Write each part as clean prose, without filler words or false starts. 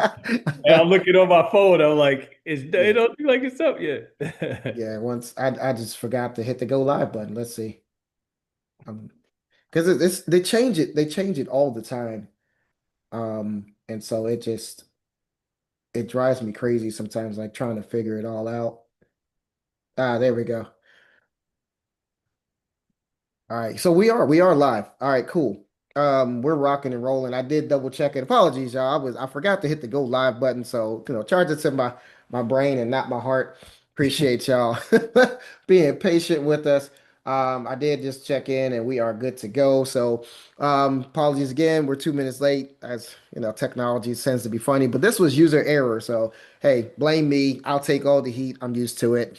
And I'm looking on my phone. I'm like, it Yeah. don't look like it's up yet. Yeah, once I just forgot to hit the go live button. Let's see. Because it's they change it all the time. And so it drives me crazy sometimes, like trying to figure it all out. Ah, there we go. All right, so we are live. All right, cool. We're rocking and rolling. I did double check it. Apologies, y'all. I forgot to hit the go live button, so charge it to my brain and not my heart. Appreciate y'all being patient with us. I did just check in and we are good to go. So, apologies again. We're 2 minutes late, as you know, technology tends to be funny, but this was user error. So, hey, blame me. I'll take all the heat. I'm used to it.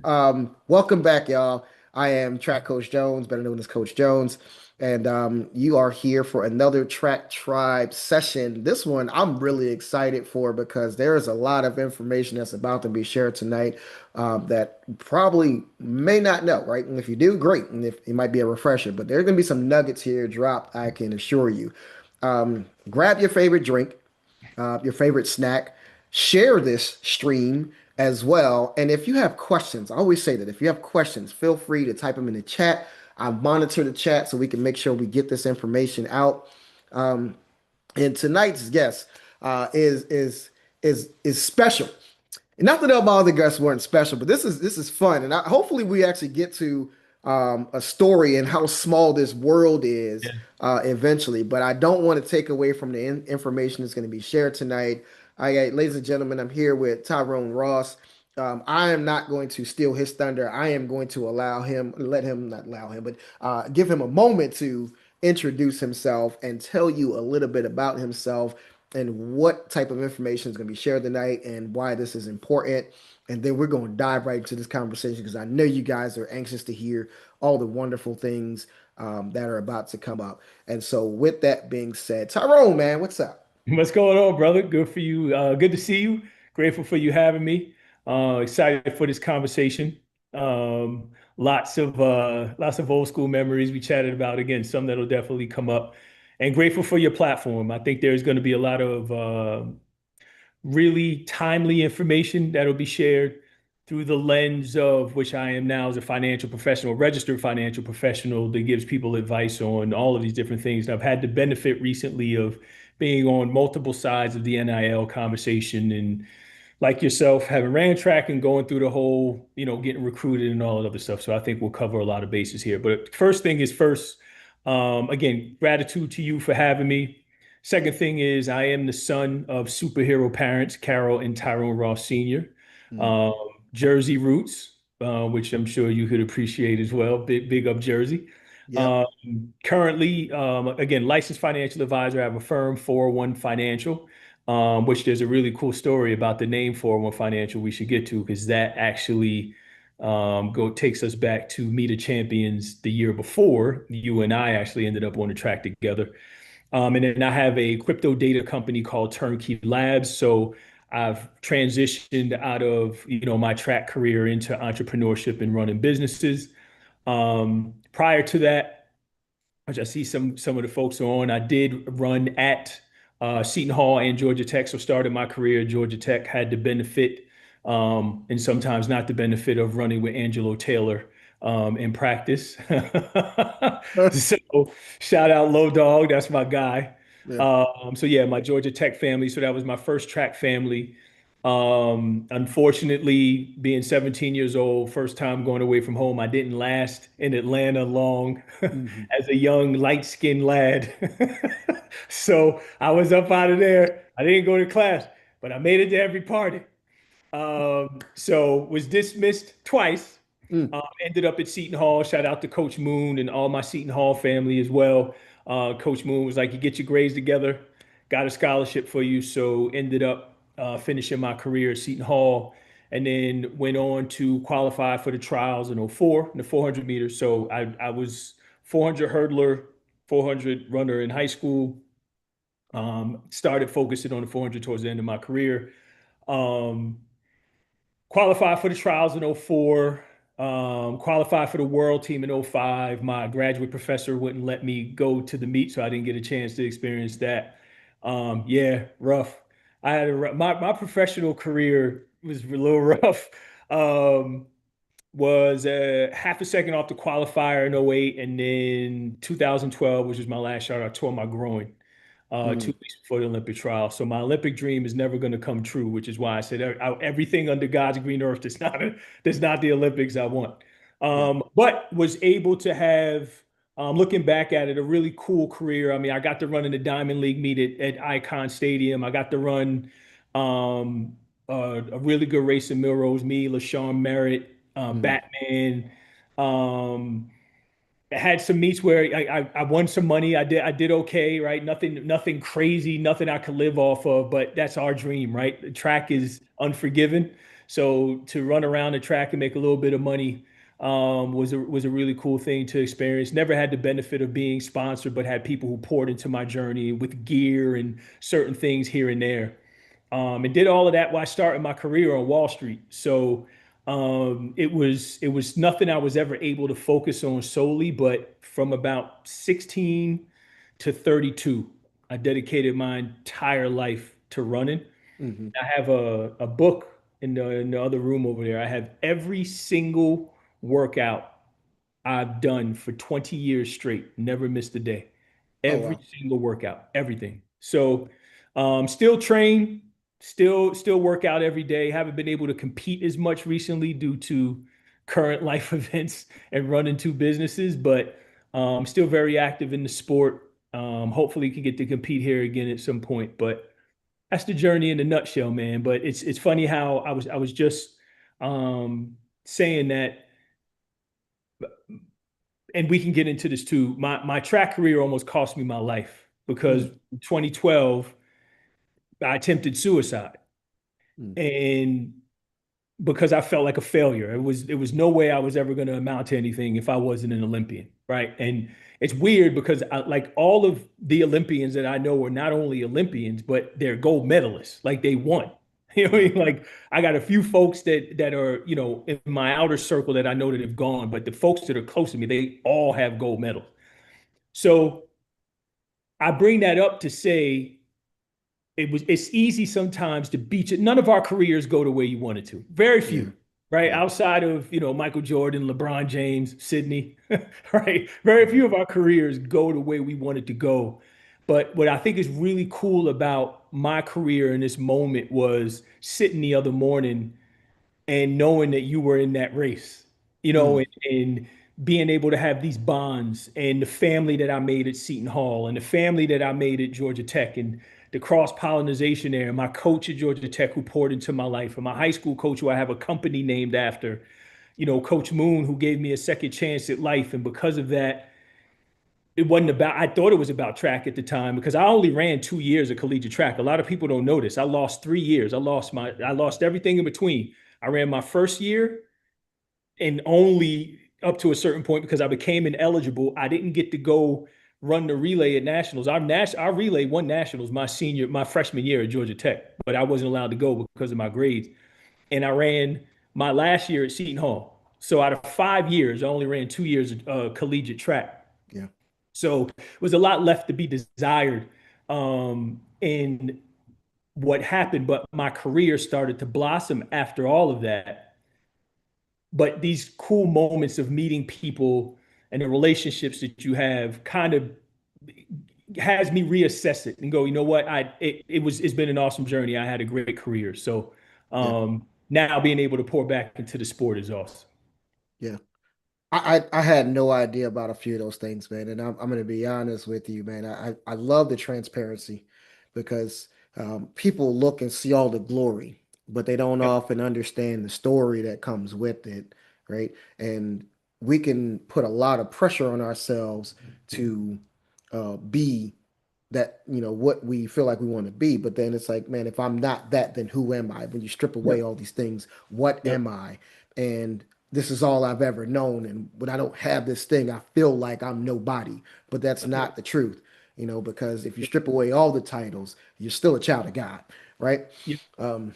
Welcome back, y'all. I am Track Coach Jones, better known as Coach Jones, and you are here for another Track Tribe session. This one I'm really excited for because there is a lot of information that's about to be shared tonight that probably may not know, right? And if you do, great. And if it might be a refresher, but there are going to be some nuggets here dropped, I can assure you. Grab your favorite drink, your favorite snack. Share this stream as well. And if you have questions, I always say that if you have questions, feel free to type them in the chat. I monitor the chat so we can make sure we get this information out. And tonight's guest is special. And not that all my other guests weren't special, but this is fun, and hopefully we actually get to a story and how small this world is Yeah. eventually. But I don't want to take away from the information that's going to be shared tonight. Ladies and gentlemen, I'm here with Tyrone Ross. I am not going to steal his thunder. I am going to let him, not allow him, but give him a moment to introduce himself and tell you a little bit about himself and what type of information is going to be shared tonight and why this is important. And then we're going to dive right into this conversation because I know you guys are anxious to hear all the wonderful things that are about to come up. And so, with that being said, Tyrone, man, what's up? What's going on, brother? Good for you. Good to see you. Grateful for you having me. Excited for this conversation. Lots of old school memories we chatted about. Again, some that'll definitely come up. And grateful for your platform. I think there's going to be a lot of really timely information that'll be shared through the lens of which I am now as a financial professional, registered financial professional that gives people advice on all of these different things. And I've had the benefit recently of being on multiple sides of the NIL conversation and like yourself, having ran track and going through the whole, getting recruited and all that other stuff. So I think we'll cover a lot of bases here. But first thing is first, again, gratitude to you for having me. Second thing is I am the son of superhero parents, Carol and Tyrone Ross Sr. Mm, Um, Jersey roots, which I'm sure you could appreciate as well. Big up Jersey. yep. Um, Currently, again, licensed financial advisor. I have a firm, 401 Financial, which there's a really cool story about the name 401 Financial we should get to because that actually go takes us back to Meet the Champions the year before. You and I actually ended up on the track together. And then I have a crypto data company called Turnkey Labs. So I've transitioned out of my track career into entrepreneurship and running businesses. Prior to that, which I see some of the folks on, I did run at Seton Hall and Georgia Tech. So started my career at Georgia Tech, had the benefit and sometimes not the benefit of running with Angelo Taylor in practice. So shout out Low Dog, that's my guy. Yeah. So yeah, my Georgia Tech family. So that was my first track family. Unfortunately, being 17 years old, first time going away from home, I didn't last in Atlanta long Mhm. as a young, light-skinned lad. So I was up out of there. I didn't go to class, but I made it to every party. So was dismissed twice. Mm. Ended up at Seton Hall. Shout out to Coach Moon and all my Seton Hall family as well. Coach Moon was like, "You get your grades together, got a scholarship for you." So ended up finishing my career at Seton Hall, and then went on to qualify for the trials in '04 in the 400 meters. So I was 400 hurdler, 400 runner in high school. Started focusing on the 400 towards the end of my career. Um, Qualified for the trials in '04, qualified for the world team in '05. My graduate professor wouldn't let me go to the meet, so I didn't get a chance to experience that. Yeah, rough. I had my professional career was a little rough. Um, was half a second off the qualifier in '08, and then 2012, which was my last shot, I tore my groin 2 weeks before the Olympic trial. So my Olympic dream is never going to come true, which is why I said everything under God's green earth is not the Olympics I want. Yeah. But was able to have, looking back at it, a really cool career. I mean, I got to run in the Diamond League meet at Icon Stadium. I got to run a really good race in Milrose, me, LaShawn Merritt, Mm, Batman. Um, I had some meets where I won some money. I did okay, right? Nothing crazy, nothing I could live off of, but that's our dream, right? The track is unforgiving. So to run around the track and make a little bit of money was a really cool thing to experience. Never had the benefit of being sponsored, but had people who poured into my journey with gear and certain things here and there. And did all of that while starting my career on Wall Street. So it was nothing I was ever able to focus on solely, but from about 16 to 32, I dedicated my entire life to running. hmm I have a book in the other room over there. I have every single workout I've done for 20 years straight, never missed a day. Oh Every wow. single workout, everything. So, still train, still work out every day. Haven't been able to compete as much recently due to current life events and running two businesses, but still very active in the sport. Hopefully, can get to compete here again at some point. But that's the journey in a nutshell, man. But it's funny how I was just saying that, and we can get into this too. My track career almost cost me my life because Mm, in 2012 I attempted suicide, mm, and because I felt like a failure. It was no way I was ever going to amount to anything if I wasn't an Olympian, right? And it's weird because like all of the Olympians that I know are not only Olympians, but they're gold medalists. Like they won. You know what I yeah. mean? Like I got a few folks that are, in my outer circle that I know that have gone, but the folks that are close to me, they all have gold medals. So I bring that up to say it's easy sometimes to beat it. None of our careers go the way you wanted to. Very Yeah. few, right? Yeah. Outside of Michael Jordan, LeBron James, Sydney, right? Very Mhm. few of our careers go the way we wanted to go. But what I think is really cool about my career in this moment was sitting the other morning and knowing that you were in that race, Mm, and being able to have these bonds and the family that I made at Seton Hall and the family that I made at Georgia Tech and the cross pollination there, and my coach at Georgia Tech who poured into my life, and my high school coach who I have a company named after, Coach Moon, who gave me a second chance at life. And because of that, it wasn't about, I thought it was about track at the time because I only ran 2 years of collegiate track. A lot of people don't know this. I lost 3 years. I lost everything in between. I ran my first year and only up to a certain point because I became ineligible. I didn't get to go run the relay at nationals. Our relay won nationals my freshman year at Georgia Tech, but I wasn't allowed to go because of my grades. And I ran my last year at Seton Hall. So out of 5 years, I only ran 2 years of collegiate track. yeah. So it was a lot left to be desired. And what happened, but my career started to blossom after all of that. But these cool moments of meeting people and the relationships that you have kind of has me reassess it and go, you know what? It's been an awesome journey. I had a great career. So Yeah. now being able to pour back into the sport is awesome. Yeah. I had no idea about a few of those things, man. And I'm going to be honest with you, man. I love the transparency because people look and see all the glory, but they don't Yep, often understand the story that comes with it, right? And we can put a lot of pressure on ourselves to be that what we feel like we want to be, but then it's like, man, if I'm not that, then who am I? When you strip away yep, all these things, what yep, am I? And this is all I've ever known, and when I don't have this thing, I feel like I'm nobody. But that's yep, not the truth, because if you strip away all the titles, you're still a child of God, right? yep, um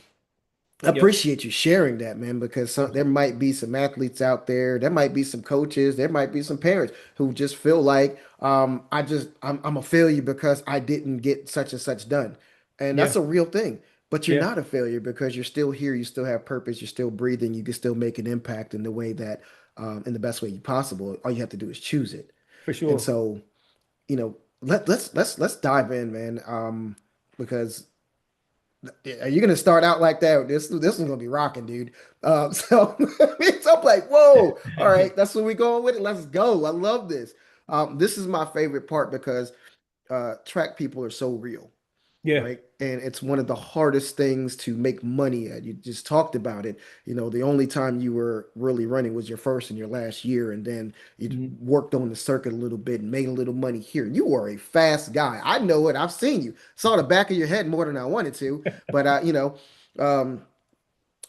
I yep, appreciate you sharing that, man, because there might be some athletes out there might be some coaches, there might be some parents who just feel like I'm a failure because I didn't get such and such done. And yeah, that's a real thing. but you're Yeah, not a failure because you're still here, you still have purpose, you're still breathing, you can still make an impact in the way that, in the best way you possible. All you have to do is choose it. for And sure. so, let's dive in, man. Because are you gonna start out like that? This one's gonna be rocking, dude. So, so I'm like, whoa, all right, that's where we going with it. Let's go. I love this. This is my favorite part because track people are so real, Yeah. right? And it's one of the hardest things to make money at. You just talked about it. The only time you were really running was your first and your last year, and then you Mhm. worked on the circuit a little bit and made a little money here. You are a fast guy. I know it. I've seen you. Saw the back of your head more than I wanted to, but um,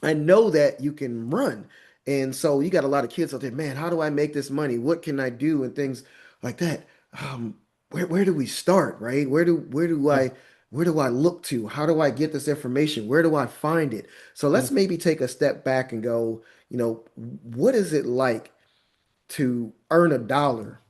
I know that you can run. And so you got a lot of kids out there, man, how do I make this money? What can I do? And things like that. Um, where do we start, right? Yeah. Where do I look to? How do I get this information? Where do I find it? So Yeah. let's maybe take a step back and go, what is it like to earn a dollar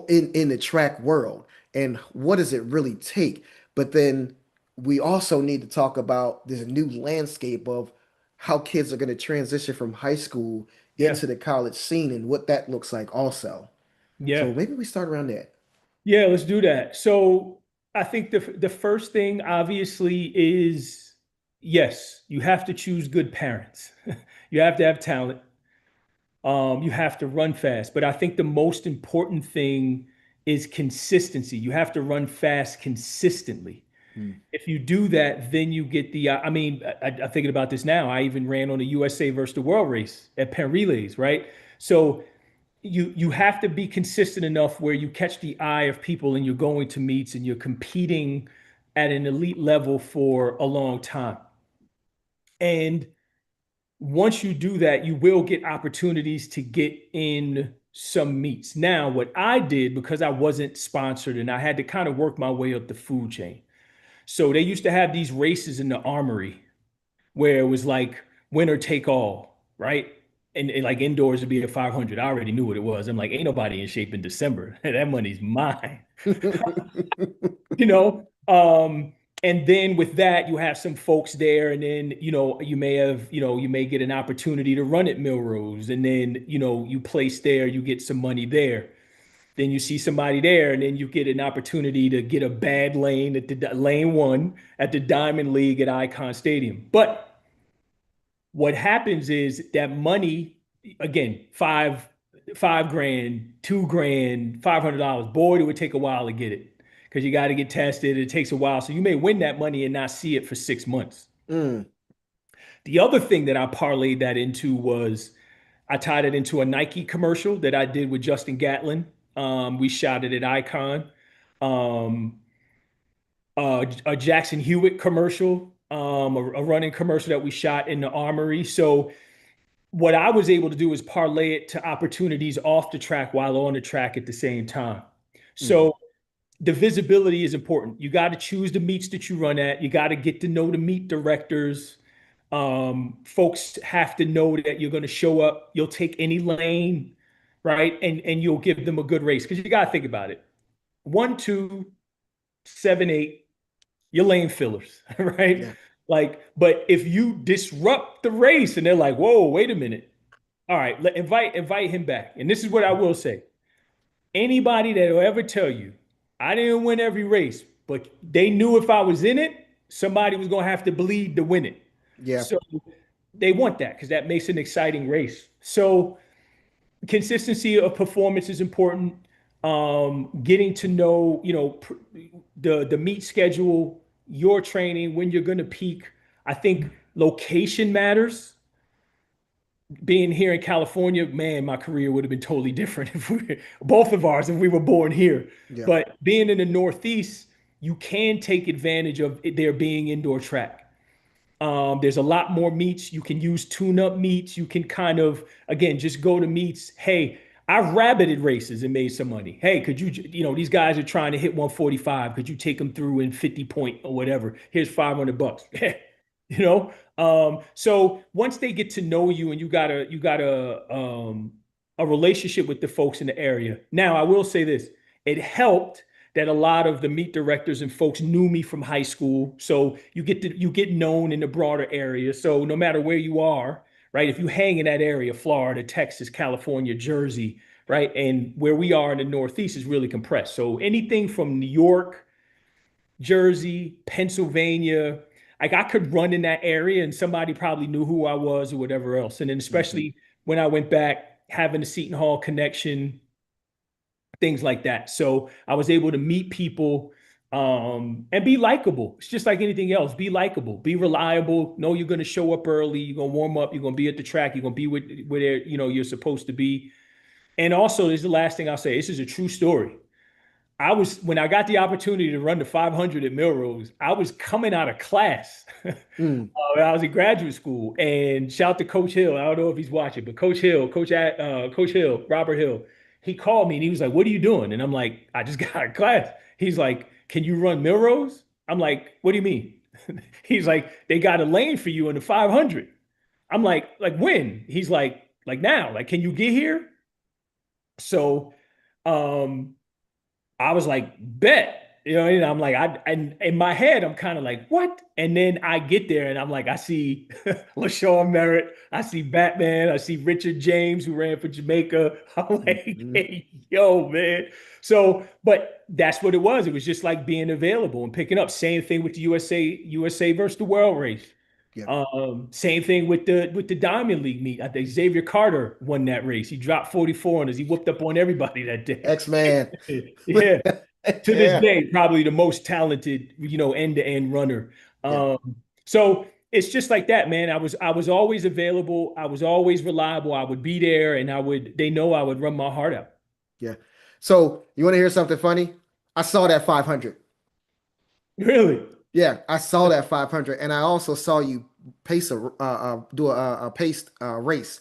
in the track world, and what does it really take? But then we also need to talk about this new landscape of how kids are going to transition from high school Yeah. into the college scene and what that looks like also. So Yeah. maybe we start around that. Yeah, let's do that. So I think the first thing obviously is yes, you have to choose good parents. You have to have talent. You have to run fast. But I think the most important thing is consistency. You have to run fast consistently. Mm. If you do that, then you get the. I mean, I'm thinking about this now. I even ran on the USA versus the World race at Penn Relays, right? So you have to be consistent enough where you catch the eye of people and you're going to meets and you're competing at an elite level for a long time. And once you do that, you will get opportunities to get in some meets. Now, what I did because I wasn't sponsored and I had to kind of work my way up the food chain. So they used to have these races in the armory where it was like winner take all, right? And like indoors would be a 500. I already knew what it was. I'm like, ain't nobody in shape in December. That money's mine, you know? And then with that, you have some folks there, and then you may get an opportunity to run at Milrose, and then you place there, you get some money there. Then you see somebody there, and then you get an opportunity to get a bad lane at the lane one at the Diamond League at Icon Stadium. But what happens is that money, again, five grand, 2 grand, $500. Boy, it would take a while to get it because you got to get tested. It takes a while. So you may win that money and not see it for 6 months. Mm. The other thing that I parlayed that into was I tied it into a Nike commercial that I did with Justin Gatlin. We shot it at Icon. Um, a Jackson Hewitt commercial, a running commercial that we shot in the Armory. So what I was able to do is parlay it to opportunities off the track while on the track at the same time. Mm. So the visibility is important. You got to choose the meets that you run at. You got to get to know the meet directors. Folks have to know that you're going to show up. You'll take any lane, right? And you'll give them a good race because you got to think about it. 1, 2, 7, 8, you're lane fillers, right? Yeah. Like, but if you disrupt the race and they're like, whoa, wait a minute. All right, invite him back. And this is what I will say. Anybody that will ever tell you, I didn't win every race, but they knew if I was in it, somebody was gonna have to bleed to win it. Yeah. So they want that because that makes an exciting race. So consistency of performance is important. Getting to know, the meet schedule, your training, when you're gonna peak. I think location matters. Being here in California, man, my career would have been totally different if we both of ours if we were born here. Yeah. But being in the Northeast, you can take advantage of there being indoor track. There's a lot more meets. You can use tune-up meets. You can kind of, again, just go to meets. Hey, I've rabbited races and made some money. Hey, could these guys are trying to hit 145. Could you take them through in 50 point or whatever? Here's $500. you know? So once they get to know you and you got a relationship with the folks in the area. Now, I will say this. It helped that a lot of the meet directors and folks knew me from high school. So you get known in the broader area. So no matter where you are, right? If you hang in that area, Florida, Texas, California, Jersey, right? And where we are in the Northeast is really compressed. So anything from New York, Jersey, Pennsylvania, like I could run in that area and somebody probably knew who I was or whatever else. And then Hmm. especially when I went back, having the Seton Hall connection, things like that. So I was able to meet people and be likable. It's just like anything else. Be likable, be reliable. Know you're going to show up early. You're going to warm up. You're going to be at the track. You're going to be where you're supposed to be. And also, this is the last thing I'll say. This is a true story. I was when I got the opportunity to run the 500 at Melrose, I was coming out of class. Mm, I was in graduate school, and shout out to Coach Hill. I don't know if he's watching, but Coach Hill, Robert Hill, he called me and he was like, "What are you doing?" And I'm like, "I just got out of class." He's like, "Can you run Melrose?" I'm like, "What do you mean?" He's like, "They got a lane for you in the 500." I'm like when?" He's like now. Like, can you get here? So, um, I was like, bet. And I'm like, and in my head, I'm kind of like, what? And then I get there and I'm like, I see LaShawn Merritt, I see Batman, I see Richard James who ran for Jamaica. I'm like, mm, hey, yo, man. So, but that's what it was. It was just like being available and picking up. Same thing with the USA versus the World race. yeah. Same thing with the Diamond League meet. I think Xavier Carter won that race. He dropped 44 on us. He whooped up on everybody that day. X-Man. Yeah, to this Yeah, day, probably the most talented, end-to-end runner. yeah, So it's just like that, man. I was always available. I was always reliable. I would be there, and they know I would run my heart out. yeah. So you want to hear something funny? I saw that 500. Really? Yeah, I saw that 500, and I also saw you pace do a paced race.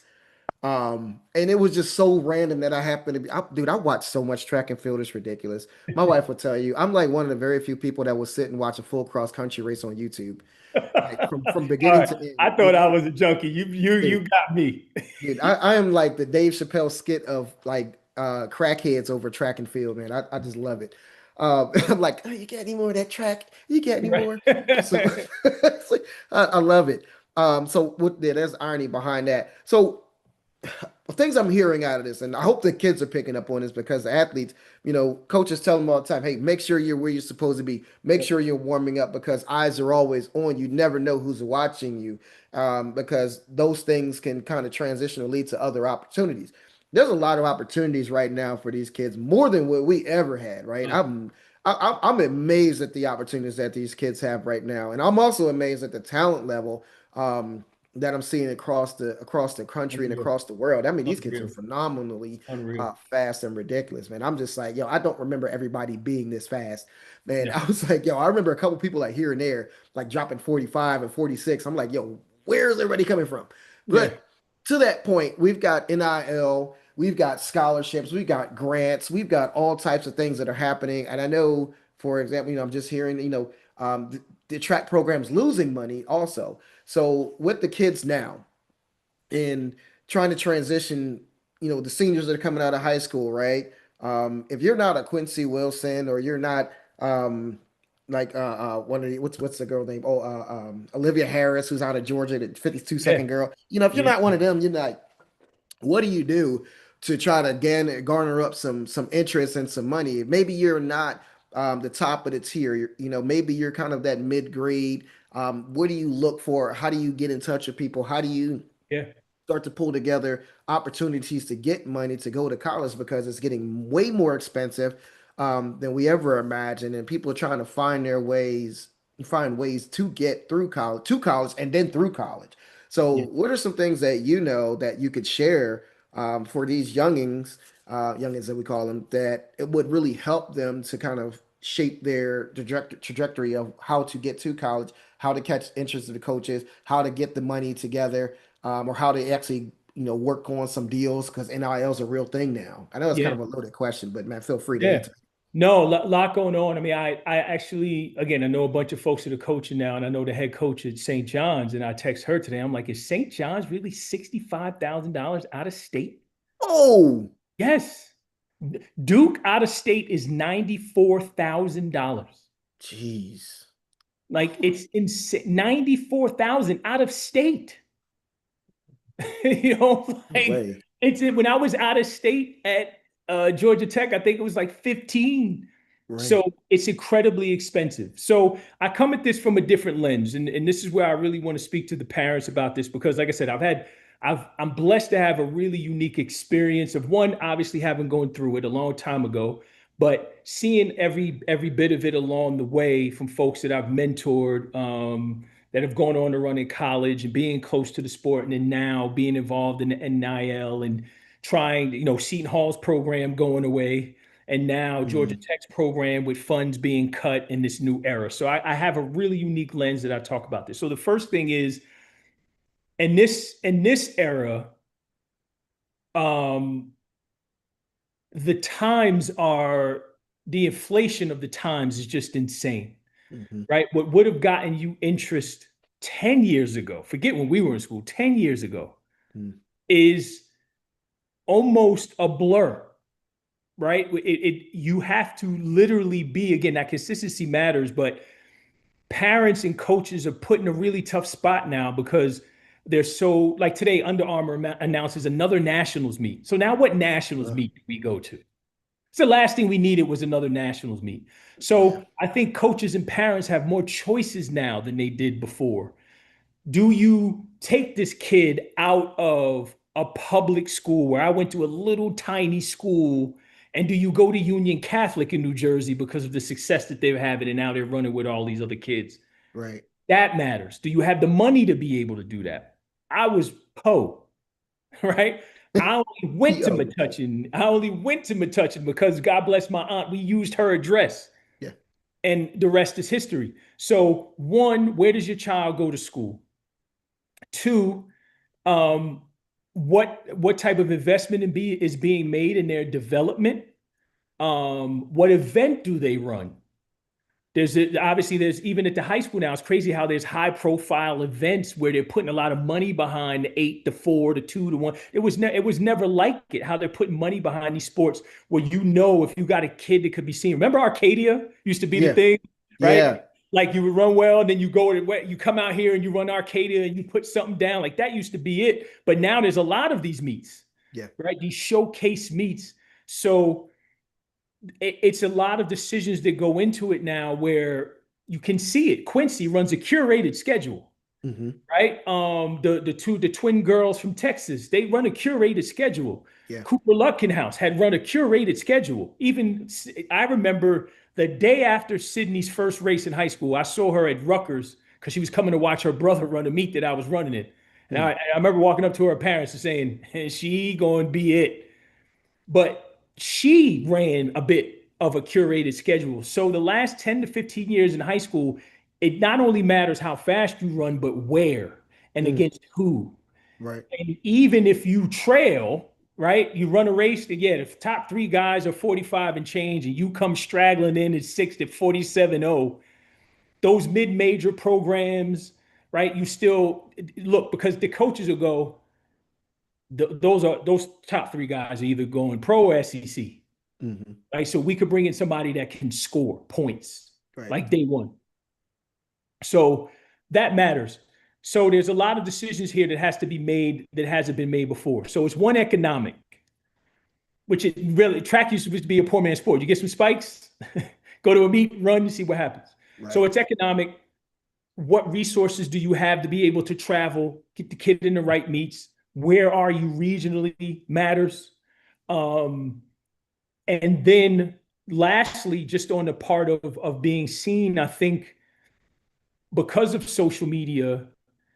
And it was just so random that I happened to be, dude. I watch so much track and field; it's ridiculous. My wife will tell you, I'm like one of the very few people that will sit and watch a full cross country race on YouTube, like from All beginning right. to end. I thought I was a junkie. You Dude, got me. dude, I am like the Dave Chappelle skit of like crackheads over track and field, man. I just love it. I'm like, oh, you got any more of that track? You got any Right. more? So it's like, I love it. So there's irony behind that. So things I'm hearing out of this, and I hope the kids are picking up on this because the athletes, coaches tell them all the time, hey, make sure you're where you're supposed to be. Make sure you're warming up because eyes are always on you. Never know who's watching you, because those things can kind of transition or lead to other opportunities. There's a lot of opportunities right now for these kids, more than what we ever had, right? I'm amazed at the opportunities that these kids have right now, and I'm also amazed at the talent level. That I'm seeing across the country and Unreal. across the world. I mean, these kids are Unreal. phenomenally Unreal. fast and ridiculous, man. I'm just like, yo, I don't remember everybody being this fast, man. Yeah. I was like, yo, I remember a couple people like here and there, like dropping 45 and 46. I'm like, yo, where's everybody coming from? Yeah. But to that point, we've got NIL, we've got scholarships, we've got grants, we've got all types of things that are happening. And I know, for example, I'm just hearing, the track program's losing money also. So with the kids now and trying to transition, the seniors that are coming out of high school, right? If you're not a Quincy Wilson or you're not like one of the what's the girl name? Oh, Olivia Harris, who's out of Georgia, the 52 Yeah. second girl. If you're Yeah. not one of them, you're not. What do you do to try to again garner up some interest and some money? Maybe you're not the top of the tier. Maybe you're kind of that mid grade. What do you look for? How do you get in touch with people? How do you Yeah. start to pull together opportunities to get money to go to college because it's getting way more expensive than we ever imagined, and people are trying to find ways to get through college, and then through college. So, Yeah. what are some things that you know that you could share for these youngins that we call them, that it would really help them to kind of shape their trajectory of how to get to college, how to catch interest of the coaches, how to get the money together, or how to actually work on some deals because NIL is a real thing now. I know it's kind Yeah. of a loaded question, but man, feel free to Yeah. answer. No, lot going on. I mean, I actually, again, I know a bunch of folks that are coaching now, and I know the head coach at St. John's, and I text her today. I'm like, is St. John's really $65,000 out of state? Oh, Yes. Duke out of state is $94,000. Jeez. Like it's insane. 94,000 out of state. No Like way. it's when I was out of state at Georgia Tech, I think it was like 15. So Right. it's incredibly expensive. So I come at this from a different lens, and this is where I really want to speak to the parents about this because, like I said, I'm blessed to have a really unique experience of one, obviously having gone through it a long time ago, but seeing every bit of it along the way from folks that I've mentored, that have gone on to run in college and being close to the sport, and then now being involved in the NIL and trying, Seton Hall's program going away, and now Georgia Mm, Tech's program with funds being cut in this new era. So I have a really unique lens that I talk about this. So the first thing is in this era, um, the times are the inflation of the times is just insane, hmm right? What would have gotten you interest 10 years ago, forget when we were in school, 10 years ago, mm, is almost a blur, right? You have to literally be, again, that consistency matters, but parents and coaches are put in a really tough spot now because they're so, like today, Under Armour announces another nationals meet. So now what nationals uh, meet do we go to? It's the last thing we needed was another nationals meet. yeah. So I think coaches and parents have more choices now than they did before. Do you take this kid out of a public school where I went to a little tiny school, and do you go to Union Catholic in New Jersey because of the success that they're having and now they're running with all these other kids? Right. That matters. Do you have the money to be able to do that? I was Poe, right? I only went to Yo. Metuchen. I only went to Metuchen because God bless my aunt. We used her address, Yeah. and the rest is history. So, one, where does your child go to school? Two, um, what type of investment is being made in their development? What event do they run? Obviously there's even at the high school now. It's crazy how there's high profile events where they're putting a lot of money behind the 8 to 4 to 2 to 1. It was never like it how they're putting money behind these sports where if you got a kid that could be seen. Remember Arcadia used to be the Yeah. thing, right? Yeah. Like you would run well, and then you come out here and you run Arcadia and you put something down. Like that used to be it. But now there's a lot of these meets, Yeah. right? These showcase meets. So it's a lot of decisions that go into it now where you can see it. Quincy runs a curated schedule, hmm right? The twin girls from Texas, they run a curated schedule. Yeah. Cooper Lutkenhouse had run a curated schedule. Even I remember the day after Sydney's first race in high school, I saw her at Rutgers because she was coming to watch her brother run a meet that I was running it. And Mm, I remember walking up to her parents and saying, "Is she going to be it?" But she ran a bit of a curated schedule. So the last 10 to 15 years in high school, it not only matters how fast you run, but where and mm, against who. right. And even if you trail, right, you run a race, again, if top three guys are 45 and change and you come straggling in at sixth at 47.0, those mid-major programs, right, you still look because the coaches will go, those top three guys are either going pro or SEC. hmm Right? So we could bring in somebody that can score points Right. like day one. So that matters. So there's a lot of decisions here that has to be made that hasn't been made before. So it's one economic, which it really track used to be a poor man's sport. You get some spikes, go to a meet, run, see what happens. So Right. it's economic. What resources do you have to be able to travel, get the kid in the right meets? Where are you regionally matters. Um, And then lastly, just on the part of being seen, I think because of social media,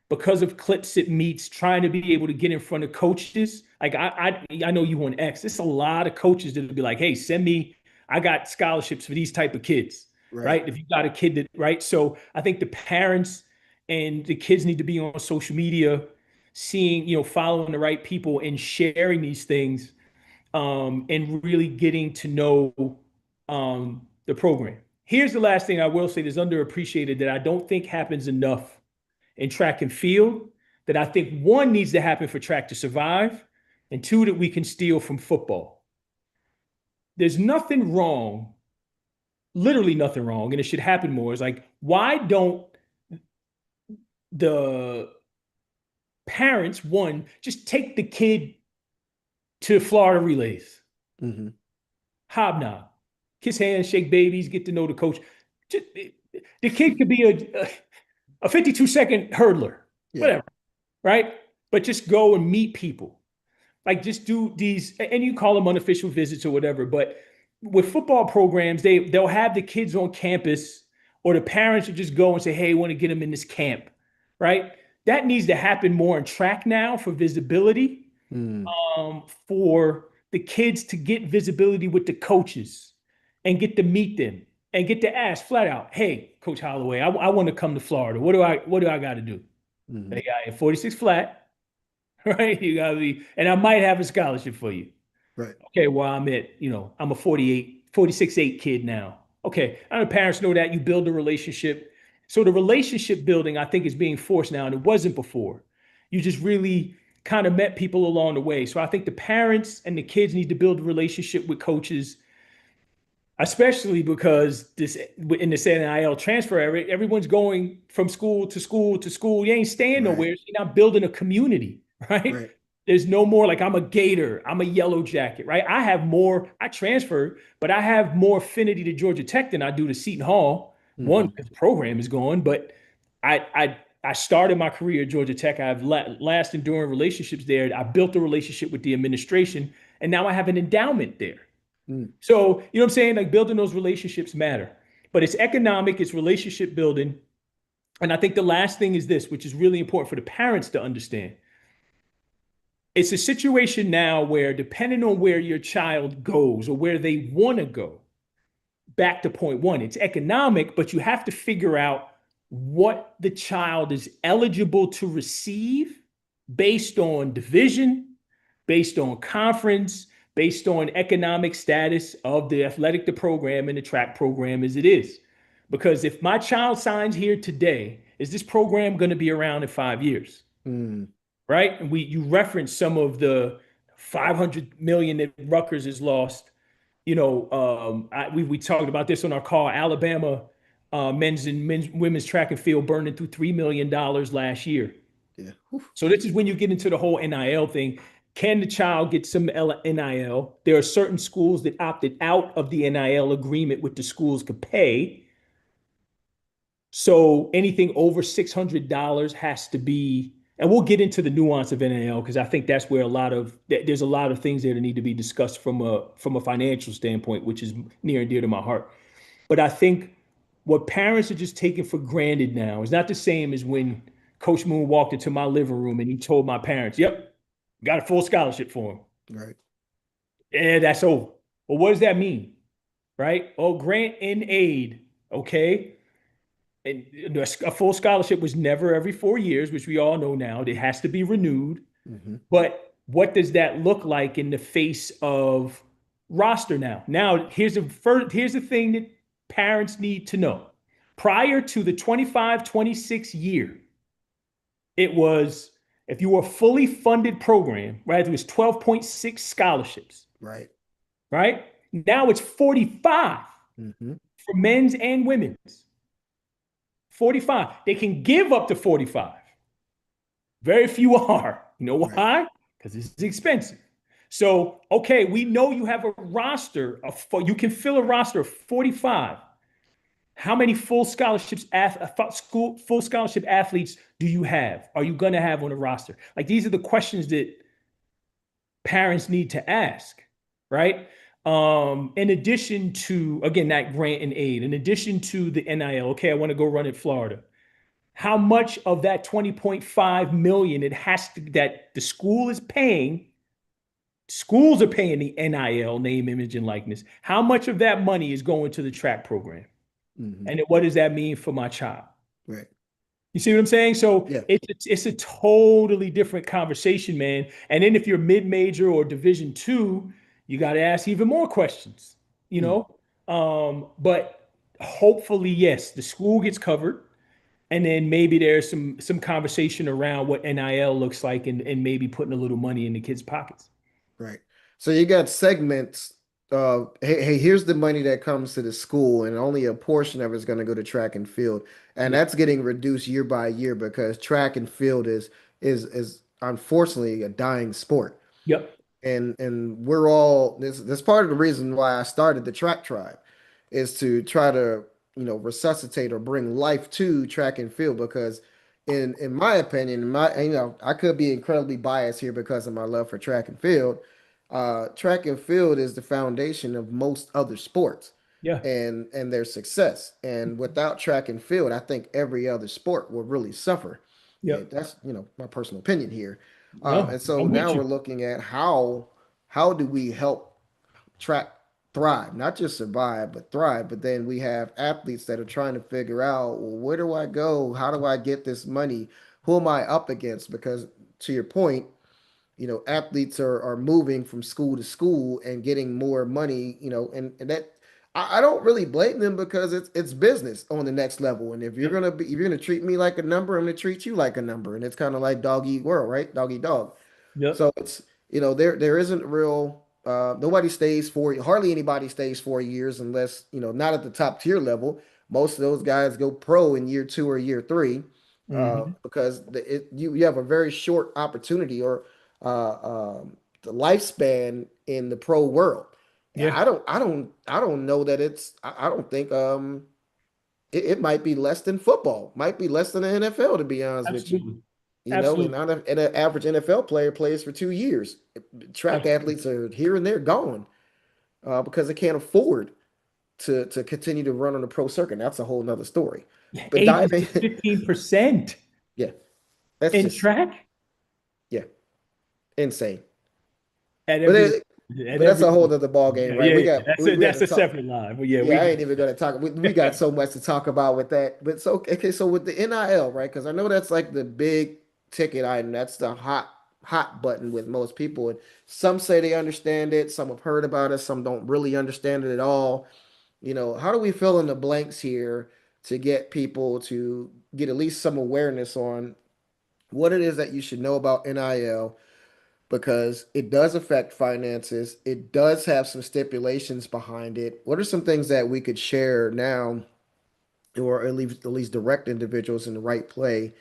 because of clips it meets, trying to be able to get in front of coaches. Like I know you on X. There's a lot of coaches that'll be like, hey, send me, I got scholarships for these type of kids, Right. right? If you got a kid that, right. So I think the parents and the kids need to be on social media, seeing, following the right people and sharing these things, and really getting to know the program. Here's the last thing I will say that's underappreciated that I don't think happens enough in track and field. That I think one needs to happen for track to survive, and two that we can steal from football. there's nothing wrong, literally nothing wrong, and it should happen more. Is like, why don't the parents, one, just take the kid to Florida relays, Hmm. hobnob, kiss hands, shake babies, get to know the coach. Just, the kid could be a 52-second hurdler, Yeah. whatever, right? But just go and meet people. Like just do these, and you call them unofficial visits or whatever. But with football programs, they'll have the kids on campus, or the parents will just go and say, "Hey, I want to get them in this camp," right? That needs to happen more in track now for visibility, Mm, for the kids to get visibility with the coaches and get to meet them and get to ask flat out, "Hey, Coach Holloway, I want to come to Florida. What do I got to do?" hmm. They got 46 flat, right? You gotta be, and I might have a scholarship for you. Right. Okay, well, I'm a 48, 46-8 kid now. Okay, and the parents know that you build a relationship. So the relationship building, I think, is being forced now, and it wasn't before. You just really kind of met people along the way. So I think the parents and the kids need to build a relationship with coaches, especially because this in the NIL transfer era, everyone's going from school to school to school. You ain't staying Right. nowhere. So you're not building a community, right? Right. There's no more like I'm a Gator, I'm a Yellow Jacket, right? I transferred, but I have more affinity to Georgia Tech than I do to Seton Hall. One, Hmm. because the program is going, but I started my career at Georgia Tech. I have last enduring relationships there. I built a relationship with the administration, and now I have an endowment there. Mm, So, you know what I'm saying? Like building those relationships matter. But it's economic, it's relationship building. And I think the last thing is this, which is really important for the parents to understand. It's a situation now where, depending on where your child goes or where they want to go, back to point one, it's economic, but you have to figure out what the child is eligible to receive based on division, based on conference, based on economic status of the athletic program and the track program as it is. Because if my child signs here today, is this program going to be around in 5 years? mm, Right? And you referenced some of the 500 million that Rutgers has lost. We talked about this on our call. Alabama men's women's track and field burning through $3 million last year. yeah. Oof. So this is when you get into the whole NIL thing. Can the child get some NIL? There are certain schools that opted out of the NIL agreement with the schools could pay. So anything over $600 has to be, and we'll get into the nuance of NIL because I think that's where there's a lot of things there that need to be discussed from a financial standpoint, which is near and dear to my heart. But I think what parents are just taking for granted now is not the same as when Coach Moon walked into my living room and he told my parents, "Yep, got a full scholarship for him." Right. And that's over. Well, what does that mean? Right? Oh, grant and aid. Okay. And a full scholarship was never every 4 years, which we all know now. It has to be renewed. Hmm. But what does that look like in the face of roster now? Now, here's the thing that parents need to know. Prior to the 25-26 year, it was, if you were a fully funded program, right? It was 12.6 scholarships, Right. right? Now it's 45 Hmm. for men's and women's. 45. They can give up to 45. Very few are. You know Right. why? Because it's expensive. So, okay, we know you have a roster of, you can fill a roster of 45. How many full scholarship athletes do you have? Are you going to have on a roster? Like these are the questions that parents need to ask, right? In addition to, again, that grant and aid, in addition to the NIL, okay, I want to go run in Florida. How much of that 20.5 million it has to that the school is paying, schools are paying the NIL, name, image, and likeness. How much of that money is going to the track program? Hmm. And then what does that mean for my child? Right. You see what I'm saying? So Yeah. it's a totally different conversation, man. And then if you're mid-major or division 2, you got to ask even more questions, you Mm, know? But hopefully, yes, the school gets covered. And then maybe there's some conversation around what NIL looks like and maybe putting a little money in the kids' pockets. right. So you got segments. hey, here's the money that comes to the school, and only a portion of it is going to go to track and field, and Yeah. that's getting reduced year by year because track and field is unfortunately a dying sport. Yep. And we're all this part of the reason why I started the track tribe is to try to resuscitate or bring life to track and field because in my opinion, I could be incredibly biased here because of my love for track and field. Track and field is the foundation of most other sports Yeah. and their success. And without track and field, I think every other sport will really suffer. And Yep. that's my personal opinion here. No, And so I'm with now you. we're looking at how do we help track thrive, not just survive, but thrive. But then we have athletes that are trying to figure out, well, where do I go? How do I get this money? Who am I up against? Because to your point, athletes are moving from school to school and getting more money, and that I don't really blame them because it's business on the next level. And Yep. if you're gonna treat me like a number, I'm gonna treat you like a number. And it's kind of like dog eat world, right? Dog eat dog. Yep. So it's there isn't real nobody stays for hardly anybody stays 4 years unless not at the top tier level. Most of those guys go pro in year two or year three Hmm. because you have a very short opportunity or the lifespan in the pro world. And Yeah. I don't know that I don't think it might be less than football, might be less than the NFL to be honest with you. Absolutely. And, Absolutely. and an average NFL player plays for 2 years. Track Absolutely. athletes are here and there gone because they can't afford to continue to run on the pro circuit. That's a whole nother story. But Age is diving, 15% yeah, that's in just track yeah, insane. at But every it, at but that's every a whole other ball game, yeah, right? yeah, We yeah. got That's we had to a talk. separate line. But yeah, Yeah, I we ain't even gonna talk. We got so much to talk about with that. But so okay, so with the NIL, right? Because I know that's like the big ticket item. That's the hot button with most people. And some say they understand it. Some have heard about it. Some don't really understand it at all. How do we fill in the blanks here to get people to get at least some awareness on what it is that you should know about NIL? Because it does affect finances. It does have some stipulations behind it. What are some things that we could share now, or at least direct individuals in the right play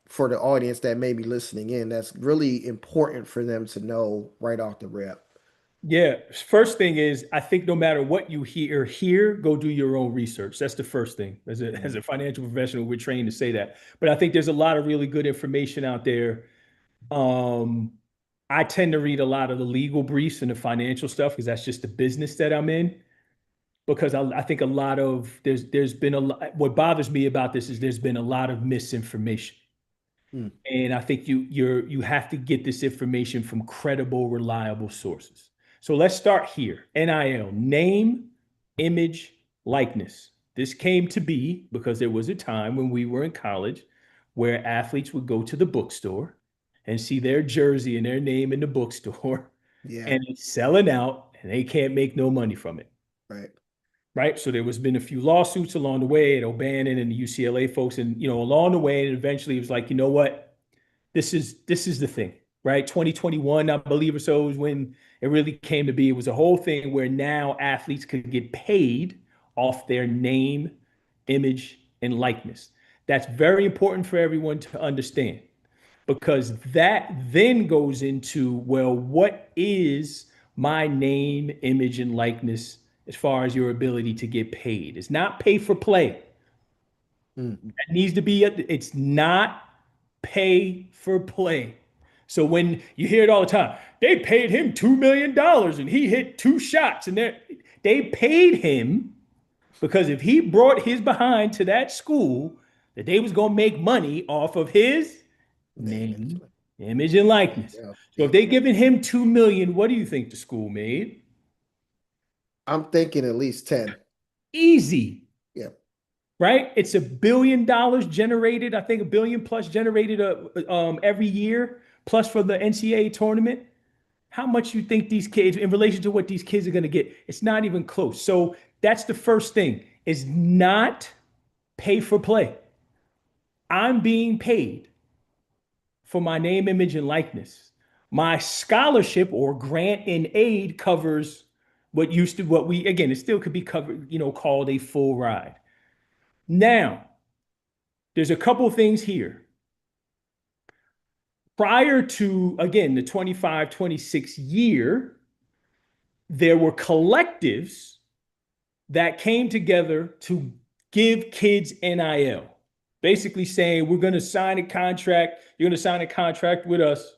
for the audience that may be listening in? That's really important for them to know right off the rip. yeah. First thing is, I think no matter what you hear here, go do your own research. That's the first thing. As a Mm, financial professional, we're trained to say that. But I think there's a lot of really good information out there. Um, I tend to read a lot of the legal briefs and the financial stuff because that's just the business that I'm in. Because I think a lot of there's been a lot. What bothers me about this is there's been a lot of misinformation. mm, And I think you have to get this information from credible, reliable sources. So let's start here. NIL, name, image, likeness. This came to be because there was a time when we were in college where athletes would go to the bookstore and see their jersey and their name in the bookstore yeah, and it's selling out and they can't make no money from it. right. Right. So there was been a few lawsuits along the way at O'Bannon and the UCLA folks, and along the way, and eventually it was like, you know what? This is the thing, right? 2021, I believe, or so is when it really came to be. It was a whole thing where now athletes could get paid off their name, image, and likeness. That's very important for everyone to understand because that then goes into, well, what is my name, image, and likeness as far as your ability to get paid? It's not pay for play. Mm, That needs to be, it's not pay for play. So when you hear it all the time, they paid him $2 million and he hit two shots, and they paid him because if he brought his behind to that school, that they was gonna make money off of his name and name, image, and likeness. yeah, So if yeah. they giving him 2 million, what do you think the school made? I'm thinking at least 10. Easy, Yeah. right? It's $1 billion generated. I think a billion plus generated every year, plus for the NCAA tournament. How much you think these kids, in relation to what these kids are going to get? It's not even close. So that's the first thing: is not pay for play. I'm being paid for my name, image, and likeness. My scholarship or grant and aid covers what we, again, it still could be covered, called a full ride. Now, there's a couple things here. Prior to, again, the 25, 26 year, there were collectives that came together to give kids NIL, basically saying, we're going to sign a contract. You're going to sign a contract with us,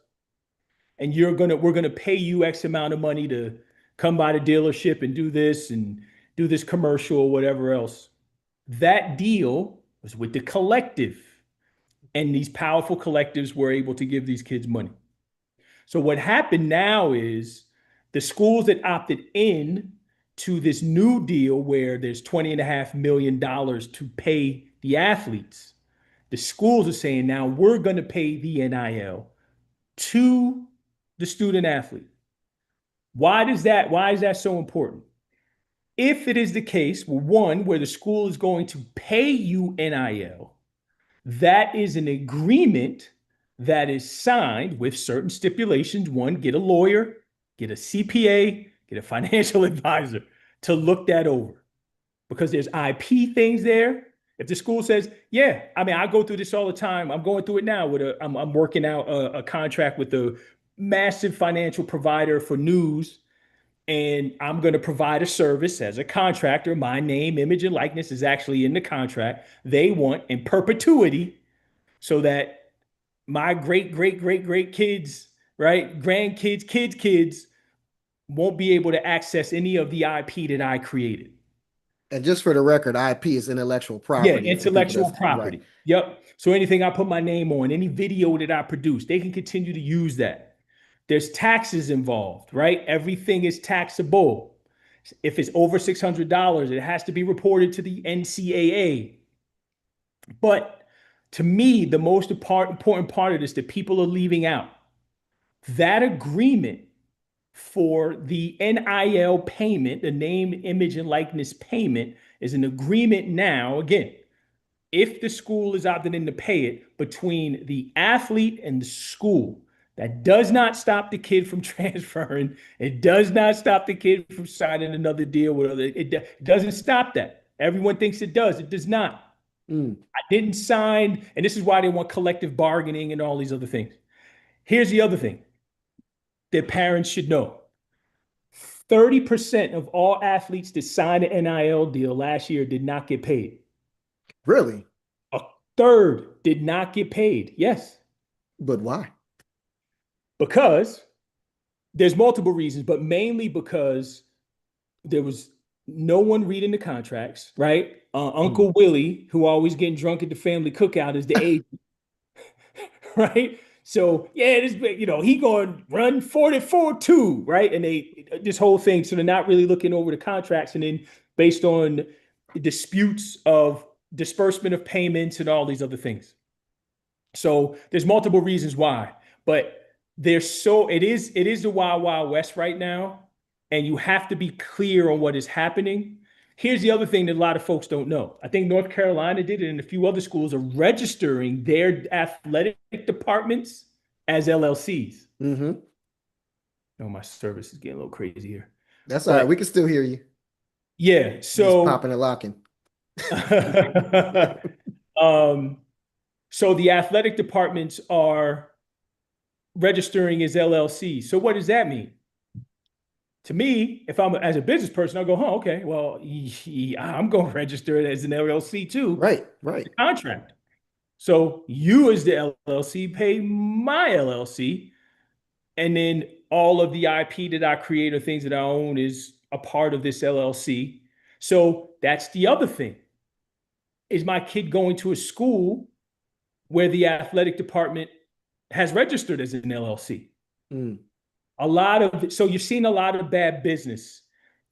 and we're going to pay you X amount of money to come by the dealership and do this commercial or whatever else. That deal was with the collective, and these powerful collectives were able to give these kids money. So what happened now is the schools that opted in to this new deal where there's $20.5 million to pay the athletes, the schools are saying now we're going to pay the NIL to the student athlete. Why is that so important? If it is the case, well, one, where the school is going to pay you NIL, that is an agreement that is signed with certain stipulations. One, get a lawyer, get a CPA, get a financial advisor to look that over, because there's IP things there. If the school says, yeah, I mean, I go through this all the time. I'm going through it now I'm working out a contract with a massive financial provider for news, and I'm going to provide a service as a contractor. My name, image, and likeness is actually in the contract. They want in perpetuity so that my great, great, great, great kids, right, grandkids, kids won't be able to access any of the IP that I created. And just for the record, IP is intellectual Yeah, property for people intellectual that's right. property. Yep. So anything I put my name on, any video that I produce, they can continue to use that. There's taxes involved, right? Everything is taxable. If it's over $600, it has to be reported to the NCAA. But to me, the most important part of this that people are leaving out, that agreement for the NIL payment, the name, image, and likeness payment, is an agreement now, again, if the school is opting in to pay it, between the athlete and the school. That does not stop the kid from transferring. It does not stop the kid from signing another deal with other. It doesn't stop that. Everyone thinks it does. It does not. Mm. I didn't sign, and this is why they want collective bargaining and all these other things. Here's the other thing that parents should know. 30% of all athletes that signed an NIL deal last year did not get paid. Really? A third did not get paid. Yes. But why? Because there's multiple reasons, but mainly because there was no one reading the contracts, right? Mm. Uncle Willie, who always getting drunk at the family cookout, is the agent, right? So yeah, he going to run 44-2, right? And this whole thing, so they're not really looking over the contracts, and then based on disputes of disbursement of payments and all these other things. So there's multiple reasons why, but it is the wild wild west right now, and you have to be clear on what is happening. Here's the other thing that a lot of folks don't know. I think North Carolina did it, and a few other schools are registering their athletic departments as LLCs. Mm-hmm. Oh, my service is getting a little crazy here, That's all right. but We can still hear you. yeah. Just So, popping and locking. um, so the athletic departments are registering as LLC. So what does that mean? To me, if I'm as a business person, I'll go, oh, okay, well, I'm going to register it as an LLC too, Right, right. the contract. So you as the LLC pay my LLC, and then all of the IP that I create or things that I own is a part of this LLC. So that's the other thing. Is my kid going to a school where the athletic department has registered as an LLC? Mm. So you're seeing a lot of bad business,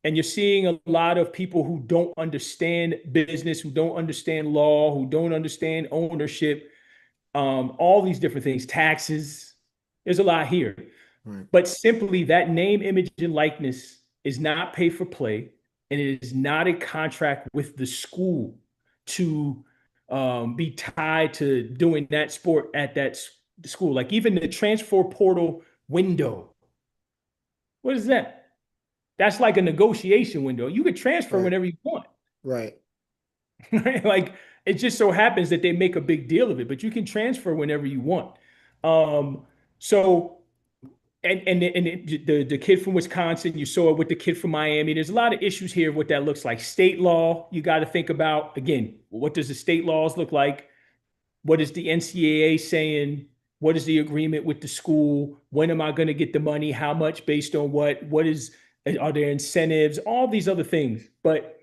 and you're seeing a lot of people who don't understand business, who don't understand law, who don't understand ownership, all these different things, taxes. There's a lot here. Right. But simply that name, image, and likeness is not pay for play, and it is not a contract with the school to be tied to doing that sport at that school. Like even the transfer portal window, what is that? That's like a negotiation window. You could transfer Right. whenever you want. Right. Right? Like it just so happens that they make a big deal of it, but you can transfer whenever you want. Um, so the kid from Wisconsin, you saw it with the kid from Miami. There's a lot of issues here. What that looks like, state law. You got to think about again. What does the state laws look like? What is the NCAA saying? What is the agreement with the school? When am I going to get the money? How much based on what? What is, are there incentives? All these other things. But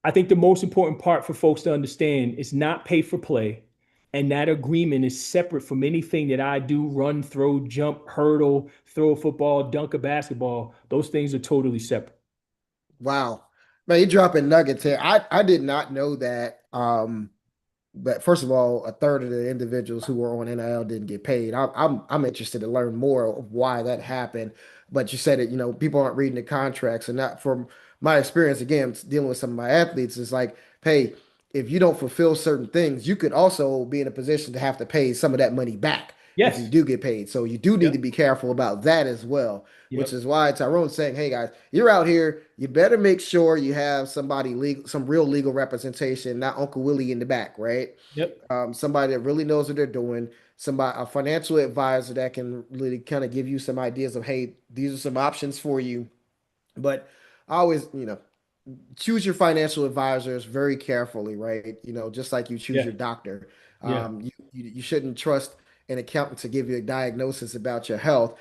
I think the most important part for folks to understand is not pay for play. And that agreement is separate from anything that I do run, throw, jump, hurdle, throw a football, dunk a basketball. Those things are totally separate. Wow. Man, you're dropping nuggets here. I did not know that. But first of all, a third of the individuals who were on NIL didn't get paid. I'm interested to learn more of why that happened. But you said it, people aren't reading the contracts, and not from my experience. Again, dealing with some of my athletes, it's like, hey, if you don't fulfill certain things, you could also be in a position to have to pay some of that money back if you Yes. do get paid. So you do need to Yep. be careful about that as well. Which Yep. is why Tyrone's saying, hey guys, you're out here. You better make sure you have somebody legal, some real legal representation, not Uncle Willie in the back, right? Yep. Somebody that really knows what they're doing, somebody, a financial advisor that can really kind of give you some ideas of, hey, these are some options for you. But I always, choose your financial advisors very carefully, right? Just like you choose Yeah. your doctor. Yeah. You shouldn't trust an accountant to give you a diagnosis about your health.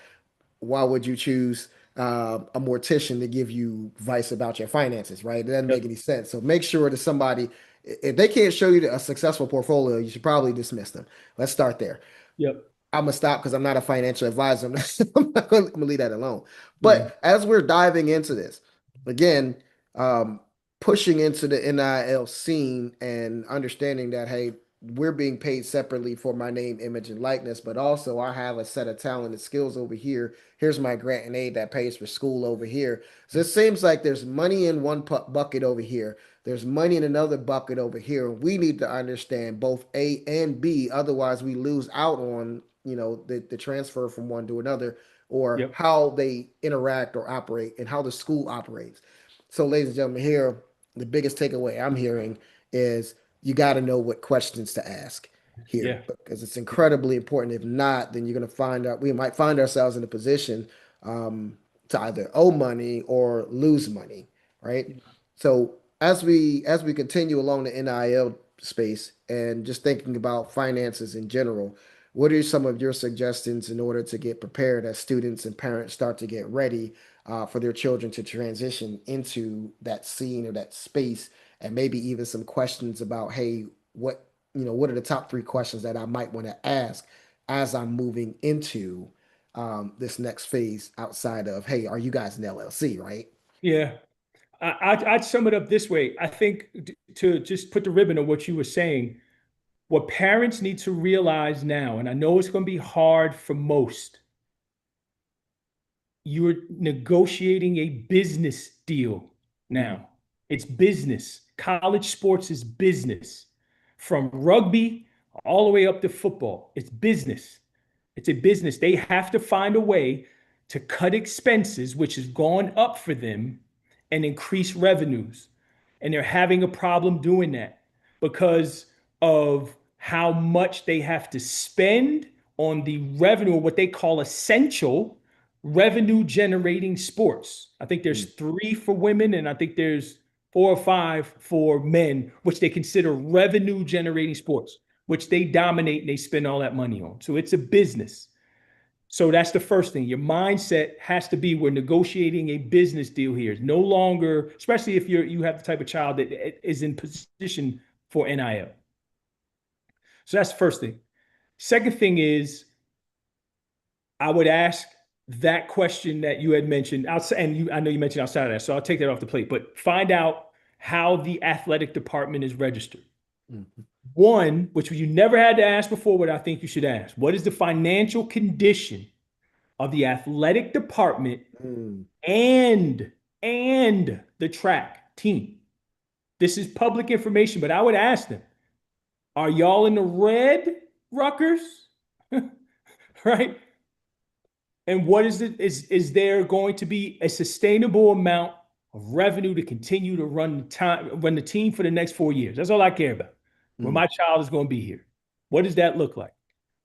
Why would you choose a mortician to give you advice about your finances, right? It doesn't make Yep. any sense. So make sure that somebody, if they can't show you a successful portfolio, you should probably dismiss them. Let's start there. Yep. I'm gonna stop because I'm not a financial advisor. I'm gonna leave that alone. Yeah. But as we're diving into this, again, um, pushing into the NIL scene and understanding that, hey, we're being paid separately for my name, image, and likeness, but also I have a set of talent and skills over here. Here's my grant and aid that pays for school over here. So it seems like there's money in one bucket over here. There's money in another bucket over here. And we need to understand both A and B. Otherwise, we lose out on, the transfer from one to another, or Yep. how they interact or operate and how the school operates. So, ladies and gentlemen, here, the biggest takeaway I'm hearing is you got to know what questions to ask here Yeah. because it's incredibly important. If not, then you're going to find out we might find ourselves in a position to either owe money or lose money, right? So as we continue along the NIL space and just thinking about finances in general, what are some of your suggestions in order to get prepared as students and parents start to get ready for their children to transition into that scene or that space, and maybe even some questions about, hey, what are the top three questions that I might want to ask as I'm moving into this next phase outside of, hey, are you guys an LLC, right? Yeah. I'd sum it up this way. I think to just put the ribbon on what you were saying, what parents need to realize now, and I know it's going to be hard for most, you're negotiating a business deal Mm, now. It's business. College sports is business. From rugby all the way up to football, it's business. It's a business. They have to find a way to cut expenses, which has gone up for them, and increase revenues. And they're having a problem doing that because of how much they have to spend on the revenue, what they call essential revenue generating sports. I think there's mm. three for women, and I think there's four or five for men, which they consider revenue generating sports, which they dominate and they spend all that money on. So it's a business. So that's the first thing. Your mindset has to be we're negotiating a business deal here. It's no longer, especially if you have the type of child that is in position for NIL. So that's the first thing. Second thing is I would ask that question that you had mentioned outside, and I know you mentioned outside of that, so I'll take that off the plate. But find out how the athletic department is registered. Mm, One, which you never had to ask before, what I think you should ask: what is the financial condition of the athletic department mm. and the track team? This is public information, but I would ask them: are y'all in the red, Rutgers? Right? And what is it? Is there going to be a sustainable amount of revenue to continue to run the team for the next 4 years. That's all I care about. When Mm, my child is going to be here, what does that look like?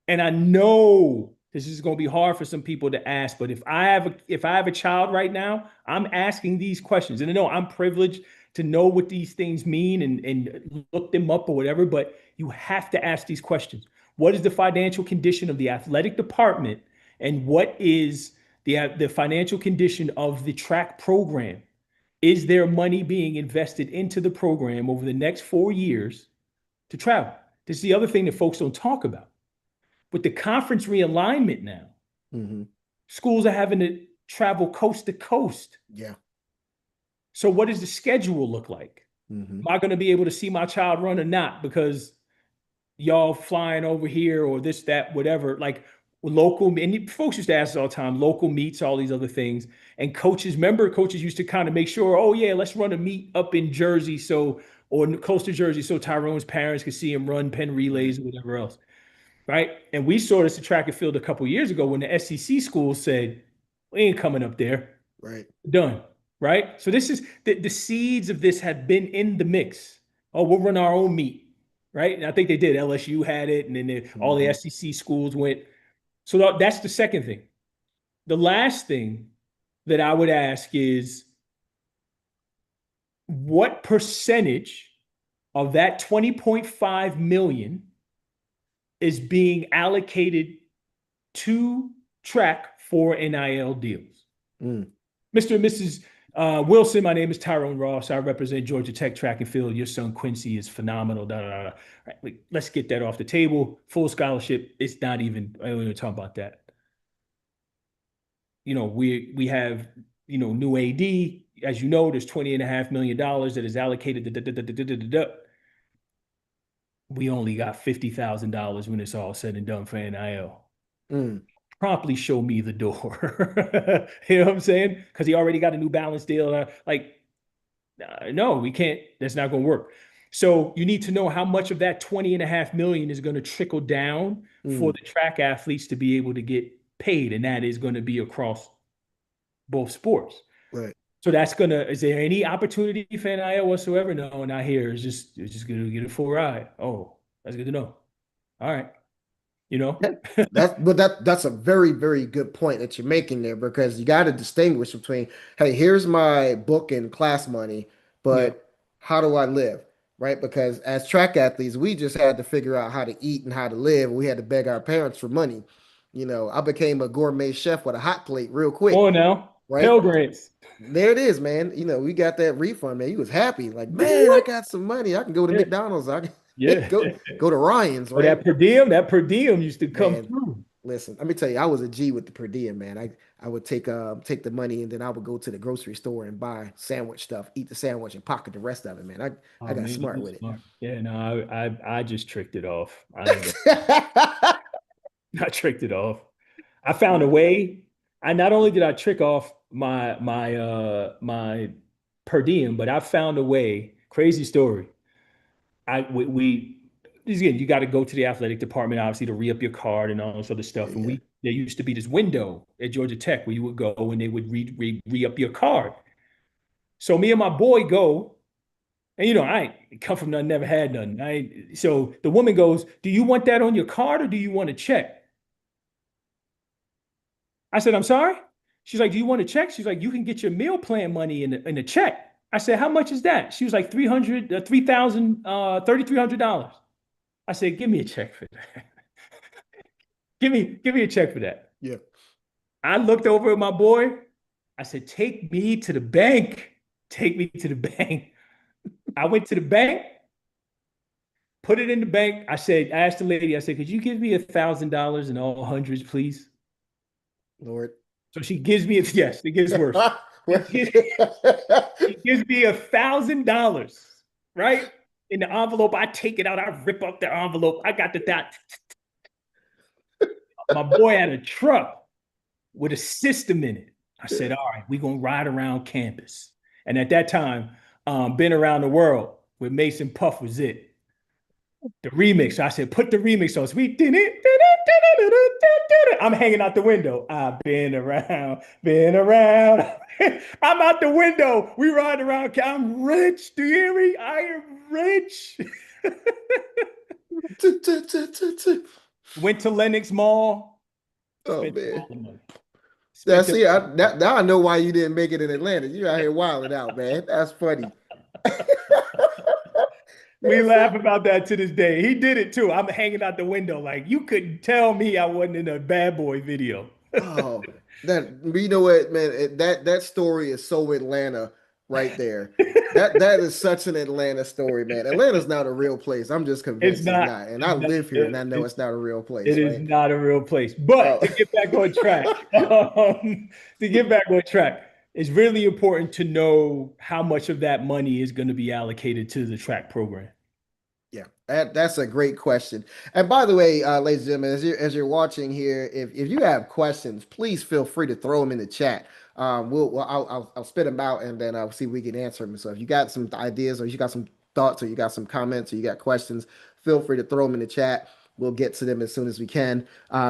And I know this is going to be hard for some people to ask, but if I have a child right now, I'm asking these questions. And I know I'm privileged to know what these things mean and look them up or whatever, but you have to ask these questions. What is the financial condition of the athletic department? And what is the financial condition of the track program? Is there money being invested into the program over the next 4 years to travel? This is the other thing that folks don't talk about. With the conference realignment now, hmm schools are having to travel coast to coast. Yeah. So, what does the schedule look like? hmm Am I going to be able to see my child run or not because y'all flying over here or this, that, whatever? Like local, and folks used to ask us all the time, local meets, all these other things. And coaches used to kind of make sure, oh, yeah, let's run a meet up in Jersey. So, or close to Jersey, so Tyrone's parents could see him run pen Right. relays or whatever else. Right? And we saw this at track and field a couple of years ago when the SEC schools said, we ain't coming up there. Right. Done. Right? So this is the seeds of this have been in the mix. Oh, we'll run our own meet. Right? And I think they did. LSU had it, and then all the hmm SEC schools went. So that's the second thing. The last thing that I would ask is what percentage of that 20.5 million is being allocated to track for NIL deals. Mm. Mr. and Mrs. Wilson, my name is Tyrone Ross. I represent Georgia Tech track and field. Your son Quincy is phenomenal. Da, da, da. Right, let's get that off the table. Full scholarship. It's not even, I don't even talk about that. We have, new AD. As you know, there's $20.5 million that is allocated. We only got $50,000 when it's all said and done for NIL. Mm. Promptly show me the door. You know what I'm saying? Because he already got a New Balance deal. No, we can't. That's not going to work. So you need to know how much of that 20.5 million is going to trickle down for Mm. the track athletes to be able to get paid. And that is going to be across both sports. Right. So is there any opportunity for NIL whatsoever? No, not here. It's just going to get a full ride. Oh, that's good to know. All right. You know? Yeah. That's a very, very good point that you're making there because you got to distinguish between, hey, here's my book and class money, Yeah. but how do I live? Right? Because as track athletes, we just had to figure out how to eat and how to live. We had to beg our parents for money. I became a gourmet chef with a hot plate real Come quick, on now. right? Pell Grants. There it is, man. We got that refund, man. He was happy. Like, man, I got some money. I can go to Yeah. McDonald's. I can Yeah. go to Ryan's, But right? that per diem used to come Man, through. listen, let me tell you, I was a G with the per diem, man. I would take the money and then I would go to the grocery store and buy sandwich stuff, eat the sandwich and pocket the rest of it, man. I Oh got man, smart you with it. smart. Yeah, no, I just tricked it off. I ain't gonna, I tricked it off. I found a way. I not only did I trick off my per diem, but I found a way. Crazy story. We again, you got to go to the athletic department obviously to re-up your card and all this other Yeah, stuff. And yeah. there used to be this window at Georgia Tech where you would go and they would re-up your card. So me and my boy go. And I ain't come from nothing, never had nothing. So the woman goes, "Do you want that on your card or do you want a check?" I said, "I'm sorry." She's like, "Do you want a check?" She's like, "You can get your meal plan money in a check." I said, "How much is that?" She was like, 3,300 $3,300. I said, "Give me a check for that. Give me a check for that." Yeah. I looked over at my boy. I said, "Take me to the bank. Take me to the bank." I went to the bank. Put it in the bank. I asked the lady, I said, "Could you give me $1,000 in all hundreds, please?" Lord. So she gives me, yes, it gets worse. She gives, she gives me $1,000, right? In the envelope. I take it out. I rip up the envelope. I got that. My boy had a truck with a system in it. I said, "All right, we're going to ride around campus." And at that time, been around the world with Mason Puff was it. The remix. I said, "Put the remix on." So we did it. I'm hanging out the window. I've been around, been around. I'm out the window. We ride around. I'm rich. Do you hear me? I am rich. Went to Lenox Mall, Oh spent man. all the money. Now Spent it. see, now I know why you didn't make it in Atlanta. You out here wilding out, man. That's funny. We That's laugh about that to this day. He did it too. I'm hanging out the window. Like, you couldn't tell me I wasn't in a bad boy video. Oh, that you know what, man? That story is so Atlanta right there. That is such an Atlanta story, man. Atlanta's not a real place. I'm just It's convinced it's not, not. And I it's not, live here, and I know it's not a real it place, is right? not a real place. But Oh, to get back on track, to get back on track, it's really important to know how much of that money is going to be allocated to the track program. yeah, that's a great question. And by the way, ladies and gentlemen, as you're watching here, if you have questions, please feel free to throw them in the chat. I'll spit them out and then I'll see if we can answer them. So if you got some ideas or you got some thoughts or you got some comments or you got questions, feel free to throw them in the chat. We'll get to them as soon as we can,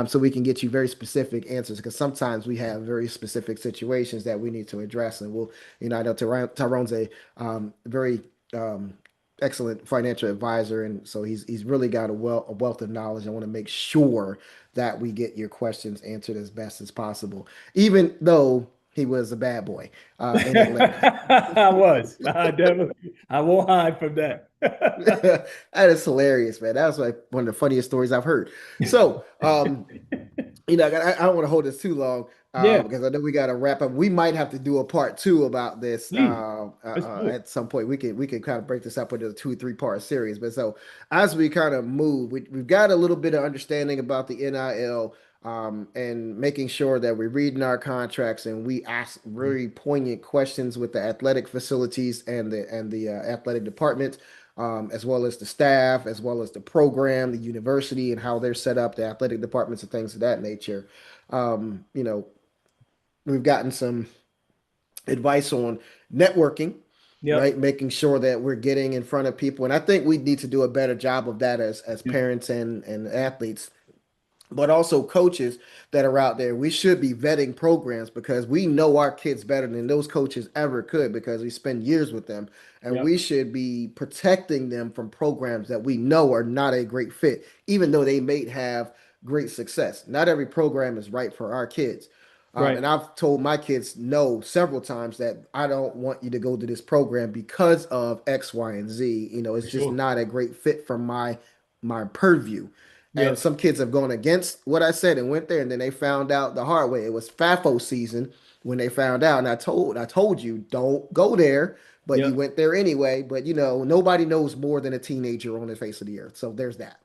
so we can get you very specific answers. Because sometimes we have very specific situations that we need to address, and I know Tyrone's a very excellent financial advisor, and so he's really got a wealth of knowledge. I want to make sure that we get your questions answered as best as possible, even though he was a bad boy in Atlanta. I was. I definitely. I won't hide from that. That is hilarious, man. That was like one of the funniest stories I've heard. So, I don't want to hold this too long Yeah, because I know we got to wrap up. We might have to do a part two about this please. Let's do it. at some point. We can kind of break this up into a 2 or 3 part series. But so as we kind of move, we've got a little bit of understanding about the NIL, and making sure that we're reading our contracts and we ask very poignant questions with the athletic facilities and the athletic department, as well as the staff, as well as the program, the university, and how they're set up, the athletic departments, and things of that nature. Um, you know, we've gotten some advice on networking, Yep. right? Making sure that we're getting in front of people, and I think we need to do a better job of that as Yep. parents and athletes, but also coaches that are out there. We should be vetting programs because we know our kids better than those coaches ever could because we spend years with them. And Yep. we should be protecting them from programs that we know are not a great fit, even though they may have great success. Not every program is right for our kids. Right. And I've told my kids no several times that I don't want you to go to this program because of X, Y, and Z. It's For just sure. not a great fit for my purview. And Yep. some kids have gone against what I said and went there, and then they found out the hard way. It was FAFO season when they found out, and I told you don't go there, but you Yep. went there anyway. But nobody knows more than a teenager on the face of the earth. So there's that.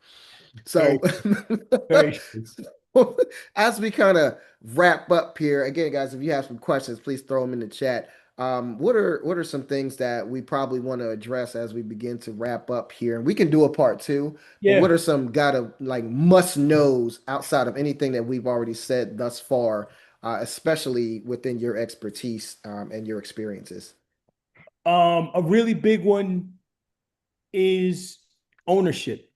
Very, So very true. as we kind of wrap up here, again, guys, if you have some questions, please throw them in the chat. What are some things that we probably want to address as we begin to wrap up here? And we can do a part two, but what Yeah. are some gotta like must knows outside of anything that we've already said thus far, especially within your expertise, and your experiences? A really big one is ownership.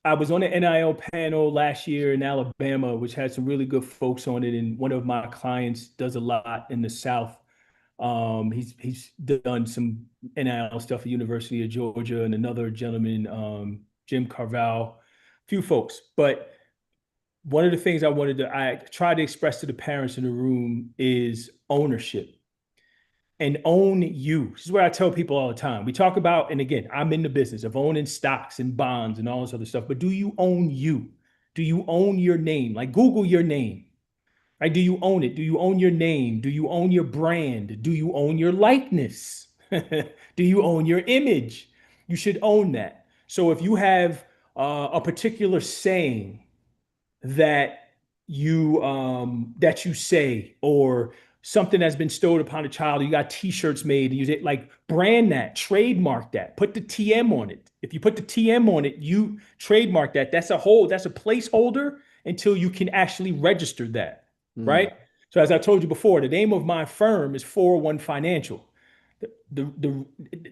I was on the NIL panel last year in Alabama, which had some really good folks on it. And one of my clients does a lot in the South. He's done some NIL stuff at University of Georgia, and another gentleman, Jim Carval, a few folks. But one of the things I tried to express to the parents in the room is ownership and own you. This is what I tell people all the time. We talk about, and again, I'm in the business of owning stocks and bonds and all this other stuff, but do you own you? Do you own your name? Like Google your name, right? Do you own it? Do you own your name? Do you own your brand? Do you own your likeness? Do you own your image? You should own that. So if you have a particular saying that you say, or something that's been stowed upon a child, you got t-shirts made, and use it, like, brand that, trademark that, put the TM on it. If you put the TM on it, you trademark that. That's a placeholder until you can actually register that, Mm, right? So as I told you before, the name of my firm is 401 Financial. The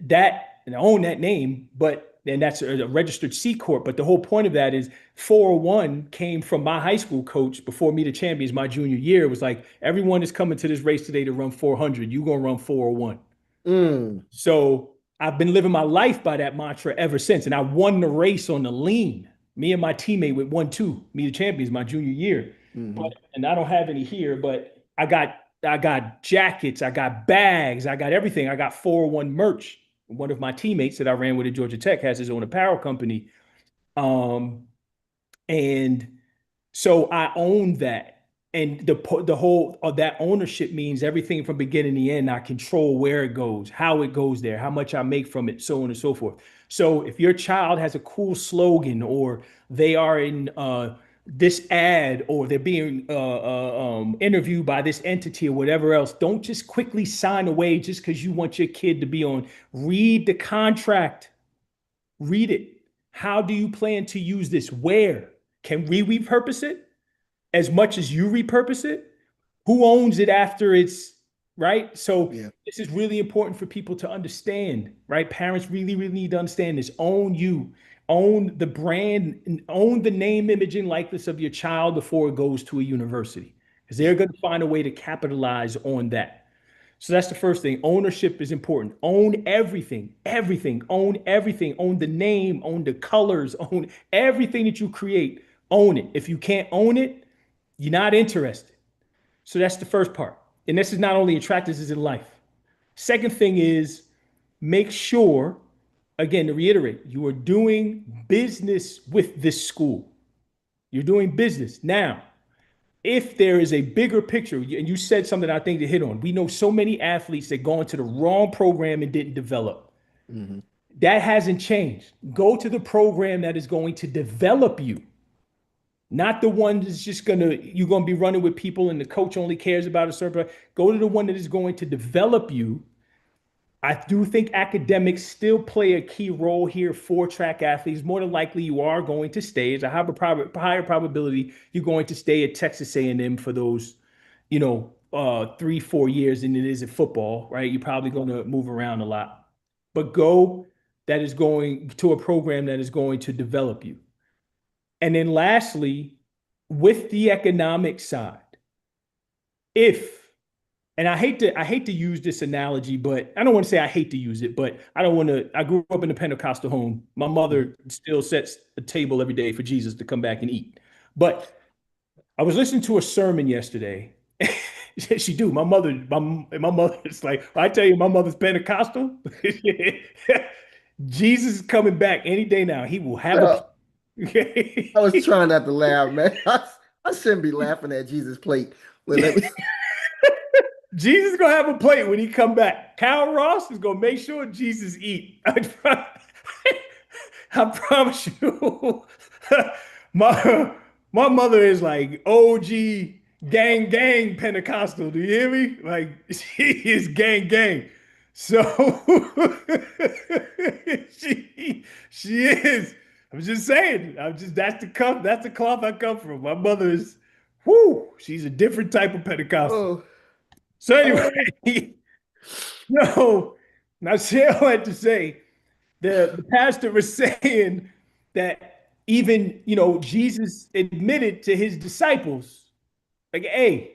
that, and I own that name, but and that's a registered C corp. But the whole point of that is 401 came from my high school coach before Meet the Champions my junior year. It was like everyone is coming to this race today to run 400. You gonna run 401. Mm, So I've been living my life by that mantra ever since. And I won the race on the lean. Me and my teammate with 1-2, Meet the Champions my junior year. But hmm. and I don't have any here, but I got jackets, I got bags, I got everything. I got 401 merch. One of my teammates that I ran with at Georgia Tech has his own apparel company. Um, and so I own that. And the whole of that ownership means everything from beginning to end. I control where it goes, how it goes there, how much I make from it, so on and so forth. So if your child has a cool slogan, or they are in this ad, or they're being interviewed by this entity or whatever else, don't just quickly sign away just because you want your kid to be on. Read the contract. Read it. How do you plan to use this? Where? Can we repurpose it as much as you repurpose it? Who owns it after it's right? So Yeah. this is really important for people to understand, right? Parents really, really need to understand this. Own you, own the brand, and own the name, image, and likeness of your child before it goes to a university, because Yeah. they're going to find a way to capitalize on that. So that's the first thing. Ownership is important. Own everything, everything, own the name, own the colors, own everything that you create. Own it. If you can't own it, you're not interested. So that's the first part. And this is not only in practice, this is in life. Second thing is make sure, again, to reiterate, you are doing business with this school. You're doing business. Now, if there is a bigger picture, and you said something I think to hit on, we know so many athletes that go into the wrong program and didn't develop. Hmm. That hasn't changed. Go to the program that is going to develop you, not the one that's just you're gonna be running with people and the coach only cares about a certain. Go to the one that is going to develop you. I do think academics still play a key role here for track athletes. More than likely, you are going to stay. It's a higher probability you're going to stay at Texas A&M for those, 3, 4 years than it is in football, right? You're probably going to move around a lot, but go that is going to a program that is going to develop you. And then lastly, with the economic side, if and I hate to use this analogy, but I don't want to say I hate to use it, but I don't want to. I grew up in a Pentecostal home. My Hmm. mother still sets a table every day for Jesus to come back and eat. But I was listening to a sermon yesterday. She do. My mother is like, I tell you, my mother's Pentecostal. Jesus is coming back any day now. He will have a Uh, I was okay. trying not to laugh, man. I shouldn't be laughing at Jesus' plate. But let me. Jesus is gonna have a plate when he come back. Kyle Ross is gonna make sure Jesus eat. I promise you. my my mother is like OG gang Pentecostal. Do you hear me? Like she is gang. So she is. I'm just saying. I'm just that's the cloth I come from. My mother is whoo, she's a different type of Pentecostal. Oh, So oh. anyway, no, now say all that to say the pastor was saying that even Jesus admitted to his disciples, like, hey,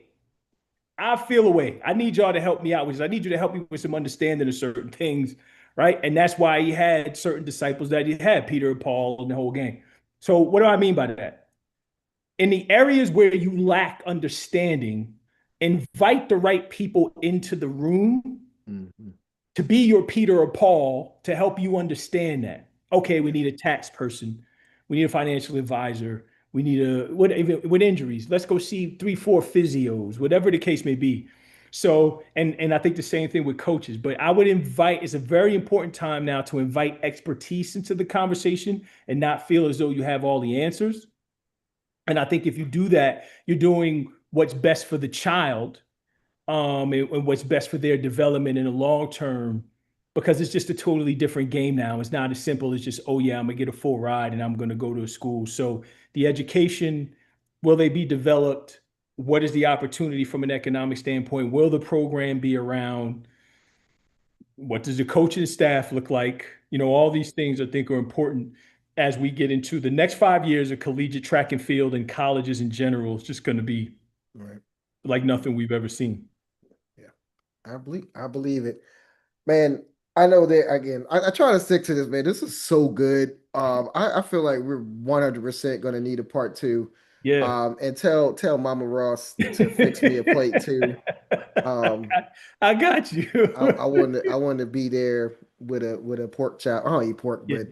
I feel a way. I need y'all to help me out with this. I need you to help me with some understanding of certain things, right? And that's why he had certain disciples that he had, Peter and Paul and the whole gang. So what do I mean by that? In the areas where you lack understanding, invite the right people into the room Mhm. to be your Peter or Paul to help you understand that. Okay, we need a tax person, we need a financial advisor, we need a what even with injuries. Let's go see 3, 4 physios, whatever the case may be. So, and I think the same thing with coaches. But I would invite. It's a very important time now to invite expertise into the conversation and not feel as though you have all the answers. And I think if you do that, you're doing what's best for the child, and what's best for their development in the long term, because it's just a totally different game now. It's not as simple as just, oh yeah, I'm gonna get a full ride and I'm gonna go to a school. So the education, will they be developed? What is the opportunity from an economic standpoint? Will the program be around? What does the coaching staff look like? All these things I think are important as we get into the next 5 years of collegiate track and field and colleges in general. It's just going to be Right. like nothing we've ever seen. Yeah. I believe it. Man, I know that again. I try to stick to this, man. This is so good. I feel like we're 100% gonna need a part two. Yeah. And tell Mama Ross to fix me a plate too. Um, I got you. I want to be there with a pork chop. I don't eat pork, Yeah.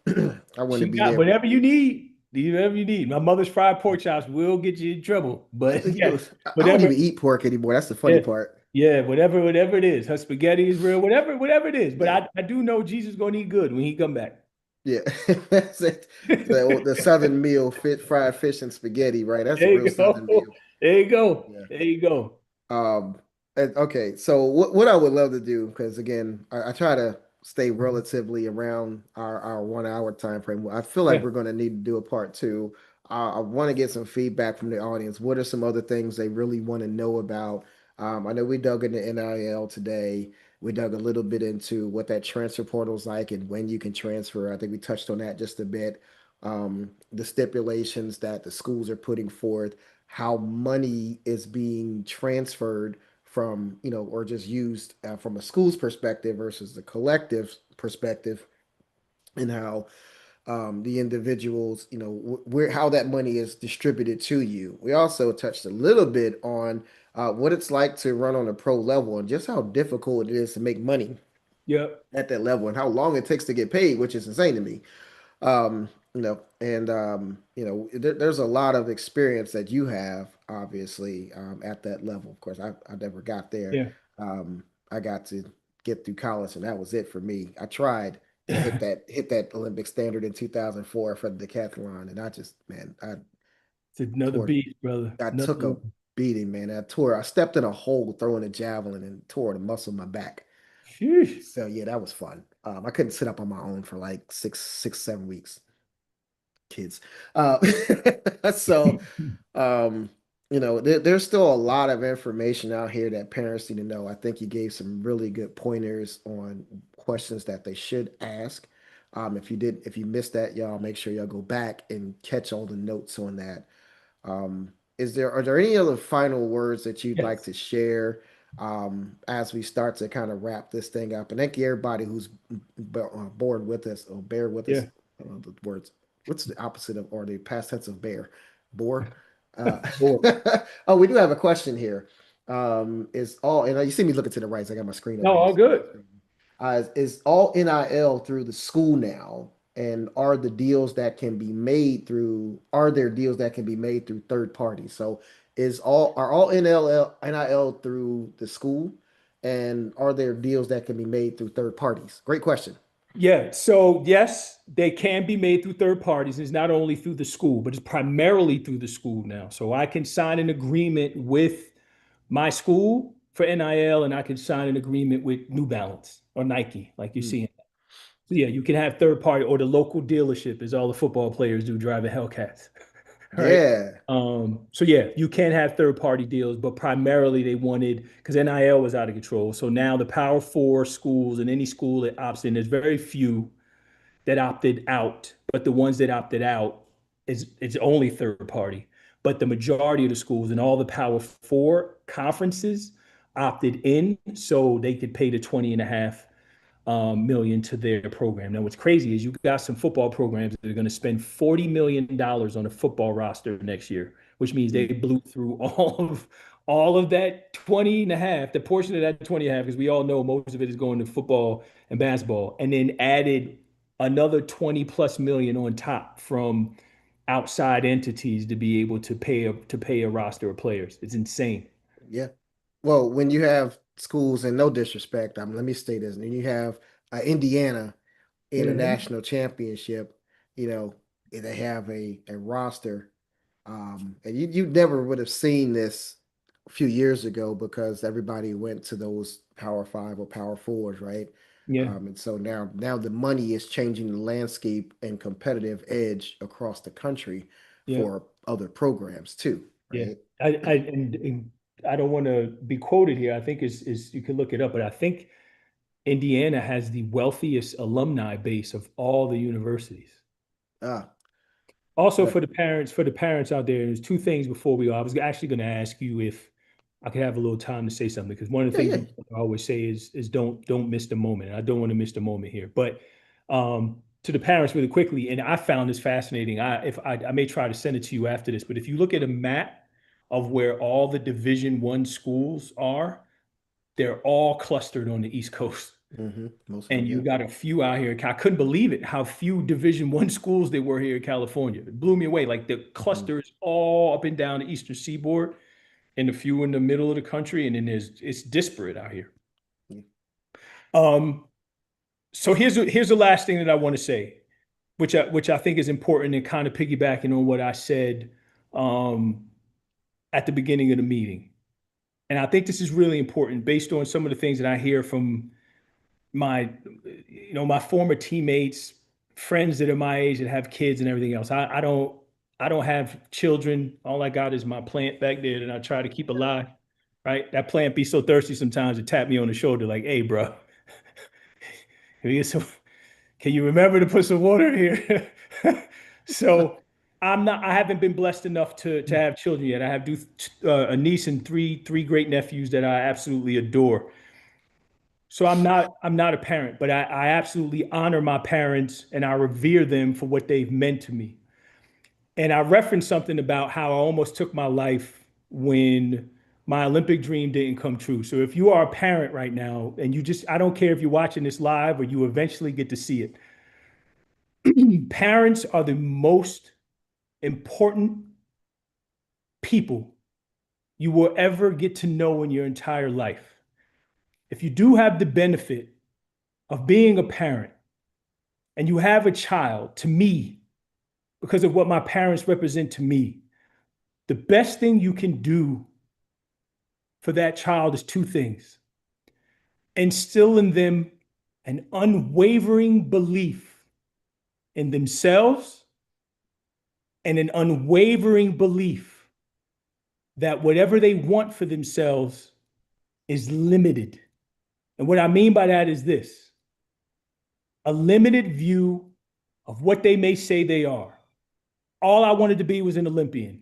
but I want to She be got there. whatever you need. Whatever you need. My mother's fried pork chops will get you in trouble. But yeah, I don't whatever. even eat pork anymore. That's the funny Yeah. part. Yeah, whatever it is. Her spaghetti is real, whatever it is. But Yeah. I do know Jesus gonna eat good when he come back. Yeah, that's it. The Southern meal, fit fried fish and spaghetti, right? That's a There real you Southern go. meal. There you go. Yeah. There you go. Um, okay, so what I would love to do, because again, I try to stay relatively around our 1 hour time frame. I feel like Yeah. we're going to need to do a part two. I want to get some feedback from the audience. What are some other things they really want to know about? I know we dug into NIL today. We dug a little bit into what that transfer portal is like and when you can transfer. I think we touched on that just a bit. The stipulations that the schools are putting forth, how money is being transferred from, or just used from a school's perspective versus the collective perspective, and how the individuals, where how that money is distributed to you. We also touched a little bit on what it's like to run on a pro level and just how difficult it is to make money Yep. at that level and how long it takes to get paid, which is insane to me. And there's a lot of experience that you have, obviously, at that level. Of course, I never got there. Yeah. I got to get through college, and that was it for me. I tried to hit that Olympic standard in 2004 for the decathlon, and I just, man, It's another tore, beast, brother. I Another took a one. beating, man. I stepped in a hole throwing a javelin and tore the muscle in my back. Sheesh. So yeah, that was fun. I couldn't sit up on my own for like 7 weeks. Kids. Uh, so, um, there's still a lot of information out here that parents need to know. I think you gave some really good pointers on questions that they should ask. If you missed that, y'all make sure y'all go back and catch all the notes on that. Are there any other final words that you'd like Yes. to share as we start to kind of wrap this thing up? And thank you everybody who's bored with us or bear with us. Yeah. I don't know the words. What's the opposite of or the past tense of bear? Bore. Uh, Boy. oh, we do have a question here. Is all and you see me looking to the right, so I got my screen No, over here. all good. Is all NIL through the school now? And are there deals that can be made through third parties? So are all NIL through the school? And are there deals that can be made through third parties? Great question. Yeah. So yes, they can be made through third parties. It's not only through the school, but it's primarily through the school now. So I can sign an agreement with my school for NIL, and I can sign an agreement with New Balance or Nike, like you Hmm. see. So yeah, you can have third party or the local dealership, as all the football players do, driving Hellcats. All right. Yeah. So yeah, you can have third party deals, but primarily they wanted because NIL was out of control. So now the Power Four schools and any school that opts in, there's very few that opted out, but the ones that opted out is it's only third party. But the majority of the schools and all the Power Four conferences opted in so they could pay the 20 and a half million to their program. Now, what's crazy is you got some football programs that are going to spend $40 million on a football roster next year, which means they Mm. blew through all of that 20 and a half, the portion of that 20 and a half, because we all know most of it is going to football and basketball, and then added another 20 plus million on top from outside entities to be able to pay a roster of players. It's insane. Yeah. Well, when you have schools, and no disrespect, let me state this, and you have Indiana in a Mhm. national championship, you know, they have a roster, and you never would have seen this a few years ago because everybody went to those Power Five or Power Fours, right? Yeah, And so now the money is changing the landscape and competitive edge across the country yeah. for other programs too, Yeah, right? and I don't want to be quoted here. I think is you can look it up, but I think Indiana has the wealthiest alumni base of all the universities. Ah, Also, but for the parents out there, there's two things before we go. I was actually going to ask you if I could have a little time to say something because one of the yeah, things yeah. I always say is don't miss the moment. I don't want to miss the moment here. But to the parents, really quickly, and I found this fascinating. I may try to send it to you after this, but if you look at a map of where all the Division I schools are, they're all clustered on the East Coast. Most of them, And you yeah. got a few out here. I couldn't believe it how few Division I schools there were here in California. It blew me away. Like the Mhm. clusters all up and down the eastern seaboard, and a few in the middle of the country, and then it's disparate out here. Yeah. Um, so here's the last thing that I want to say, which I think is important and kind of piggybacking on what I said um, at the beginning of the meeting. And I think this is really important based on some of the things that I hear from my my former teammates, friends that are my age that have kids and everything else. I don't have children. All I got is my plant back there that I try to keep alive. Right? That plant be so thirsty sometimes it tap me on the shoulder like, "Hey, bro, can you remember to put some water here?" So I haven't been blessed enough to have children yet. I have a niece and three great nephews that I absolutely adore. So I'm not a parent, but I absolutely honor my parents and I revere them for what they've meant to me. And I referenced something about how I almost took my life when my Olympic dream didn't come true. So if you are a parent right now and I don't care if you're watching this live or you eventually get to see it, parents are the most important people you will ever get to know in your entire life. If you do have the benefit of being a parent and you have a child, to me, because of what my parents represent to me, the best thing you can do for that child is two things: instill in them an unwavering belief in themselves and an unwavering belief that whatever they want for themselves is limited. And what I mean by that is this: a limited view of what they may say they are. All I wanted to be was an Olympian.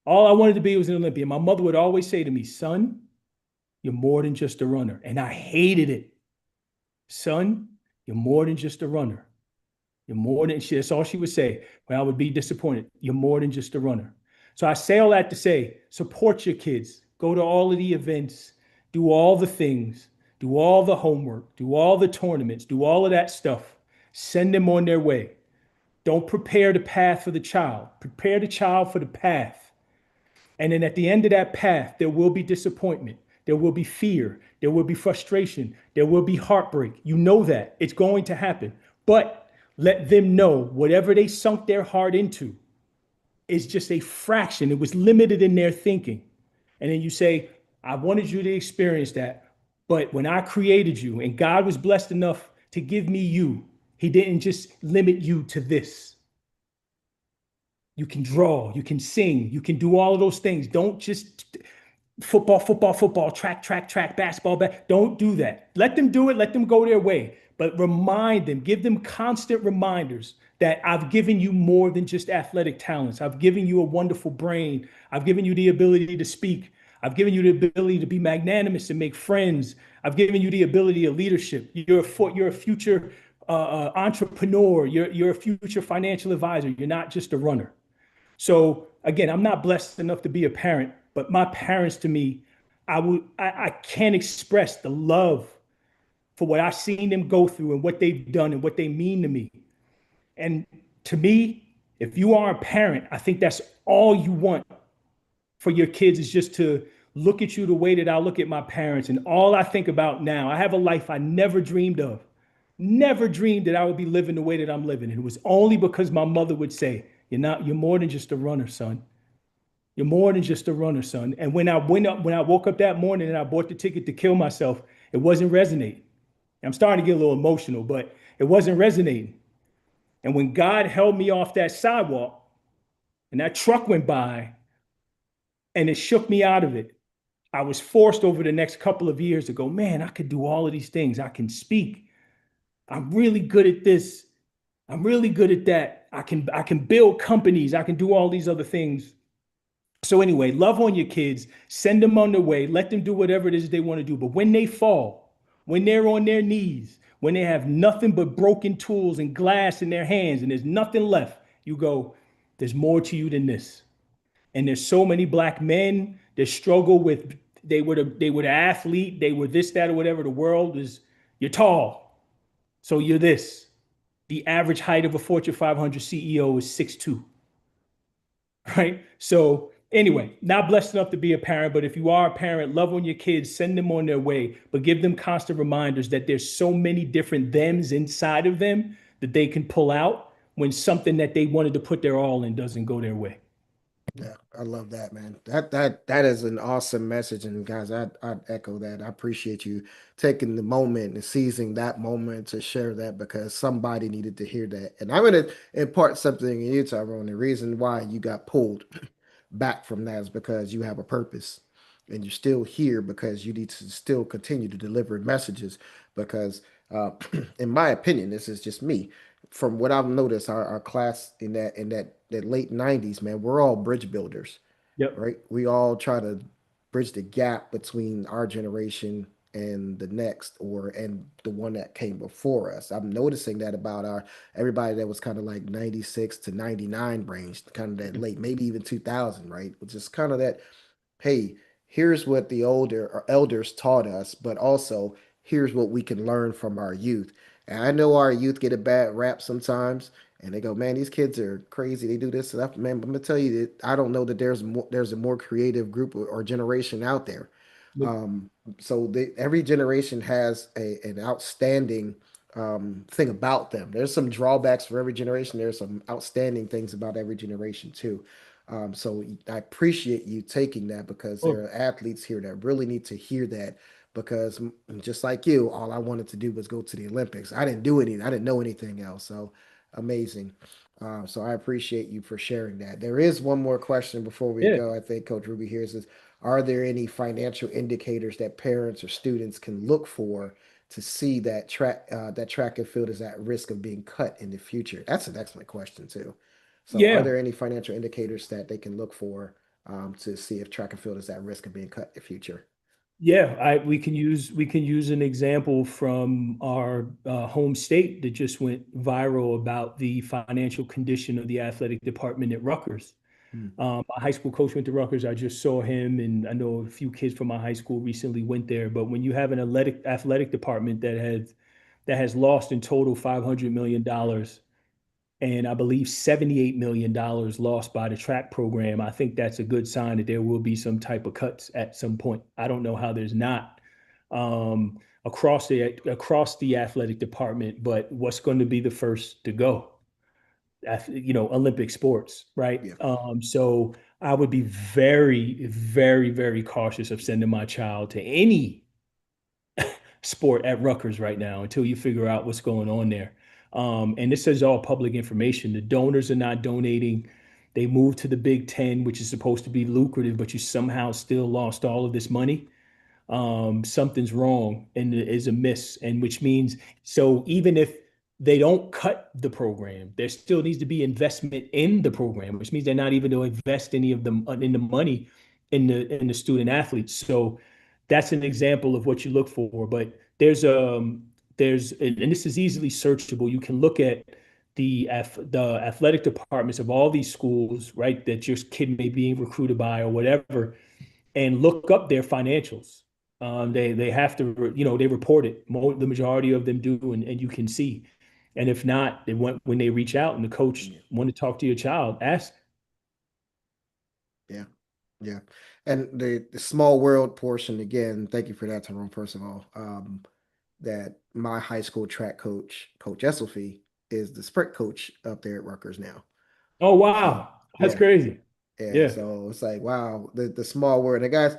All I wanted to be was an Olympian. My mother would always say to me, "Son, you're more than just a runner." And I hated it. "Son, you're more than just a runner. You're more than," that's all she would say. When I would be disappointed, "You're more than just a runner." So I say all that to say, support your kids. Go to all of the events, do all the things, do all the homework, do all the tournaments, do all of that stuff. Send them on their way. Don't prepare the path for the child. Prepare the child for the path. And then at the end of that path, there will be disappointment. There will be fear. There will be frustration. There will be heartbreak. You know that. It's going to happen. But let them know whatever they sunk their heart into is just a fraction. It was limited in their thinking. And then you say, "I wanted you to experience that. But when I created you and God was blessed enough to give me you, He didn't just limit you to this. You can draw, you can sing, you can do all of those things. Don't just football, football, football, track, track, track, basketball, don't do that. Let them do it, let them go their way. But remind them, give them constant reminders that I've given you more than just athletic talents. I've given you a wonderful brain. I've given you the ability to speak. I've given you the ability to be magnanimous and make friends. I've given you the ability of leadership. You're a future entrepreneur. You're a future financial advisor. You're not just a runner. So again, I'm not blessed enough to be a parent, but my parents to me, I can't express the love for what I've seen them go through and what they've done and what they mean to me. And to me, if you are a parent, I think that's all you want for your kids is just to look at you the way that I look at my parents. And all I think about now, I have a life I never dreamed of. Never dreamed that I would be living the way that I'm living. And it was only because my mother would say, you're more than just a runner, son. You're more than just a runner, son." And when I woke up that morning and I bought the ticket to kill myself, it wasn't resonating. I'm starting to get a little emotional, but it wasn't resonating. And when God held me off that sidewalk and that truck went by and it shook me out of it, I was forced over the next couple of years to go, man, I could do all of these things. I can speak. I'm really good at this. I'm really good at that. I can build companies. I can do all these other things. So anyway, love on your kids, send them on their way, let them do whatever it is they want to do. But when they fall, when they're on their knees, when they have nothing but broken tools and glass in their hands and there's nothing left, you go, there's more to you than this. And there's so many black men that struggle with they were the athlete, they were this, that, or whatever. The world is you're tall, so you're this. The average height of a Fortune 500 CEO is 6'2", right? So anyway, not blessed enough to be a parent, but if you are a parent, love on your kids, send them on their way, but give them constant reminders that there's so many different thems inside of them that they can pull out when something that they wanted to put their all in doesn't go their way. Yeah, I love that, man. That is an awesome message, and guys, I'd echo that. I appreciate you taking the moment and seizing that moment to share that because somebody needed to hear that. And I'm gonna impart something in you, Tyrone. The reason why you got pulled back from that is because you have a purpose, and you're still here because you need to still continue to deliver messages. Because, uh, in my opinion, this is just me from what I've noticed, our class in that late 90s, man, we're all bridge builders, Yep. right? We all try to bridge the gap between our generation and the next or and the one that came before us. I'm noticing that about our everybody that was kind of like 96 to 99 range, kind of that late, maybe even 2000, right? Which is kind of that, hey, here's what the older or elders taught us, but also here's what we can learn from our youth. And I know our youth get a bad rap sometimes, and they go, "Man, these kids are crazy. They do this and that." Man, I'm gonna tell you that I don't know that there's a more creative group or generation out there. Um, so every generation has an outstanding thing about them. There's some drawbacks for every generation. There's some outstanding things about every generation too. So I appreciate you taking that because there Oh, are athletes here that really need to hear that because just like you, all I wanted to do was go to the Olympics. I didn't do anything. I didn't know anything else. So amazing. So I appreciate you for sharing that. There is one more question before we yeah. go. I think Coach Ruby here says, are there any financial indicators that parents or students can look for to see that track and field is at risk of being cut in the future? That's an excellent question too. So, are Yeah. there any financial indicators that they can look for to see if track and field is at risk of being cut in the future? Yeah, we can use an example from our home state that just went viral about the financial condition of the athletic department at Rutgers. Hmm. My high school coach went to Rutgers. I just saw him, and I know a few kids from my high school recently went there. But when you have an athletic department that has lost in total $500 million, and I believe $78 million lost by the track program, I think that's a good sign that there will be some type of cuts at some point. I don't know how there's not across the athletic department, but what's going to be the first to go? Olympic sports, right? Yeah, So I would be very, very, very cautious of sending my child to any sport at Rutgers right now until you figure out what's going on there. And this is all public information. The donors are not donating. They moved to the Big Ten, which is supposed to be lucrative, but you somehow still lost all of this money. Something's wrong and is amiss, and which means so even if they don't cut the program, there still needs to be investment in the program, which means they're not even to invest any of them in the money in the student athletes. So that's an example of what you look for. But there's and this is easily searchable. You can look at the athletic departments of all these schools, right? That your kid may be recruited by or whatever, and look up their financials. They have to, they report it. The majority of them do, and you can see. And if not, when they reach out and the coach yeah, want to talk to your child, ask. yeah, yeah. And the small world portion again. Thank you for that, Tyrone. First of all, that my high school track coach, Coach Esselfy, is the sprint coach up there at Rutgers now. Oh So wow, that's yeah, crazy. yeah. Yeah, So it's like wow, the small world. And guys,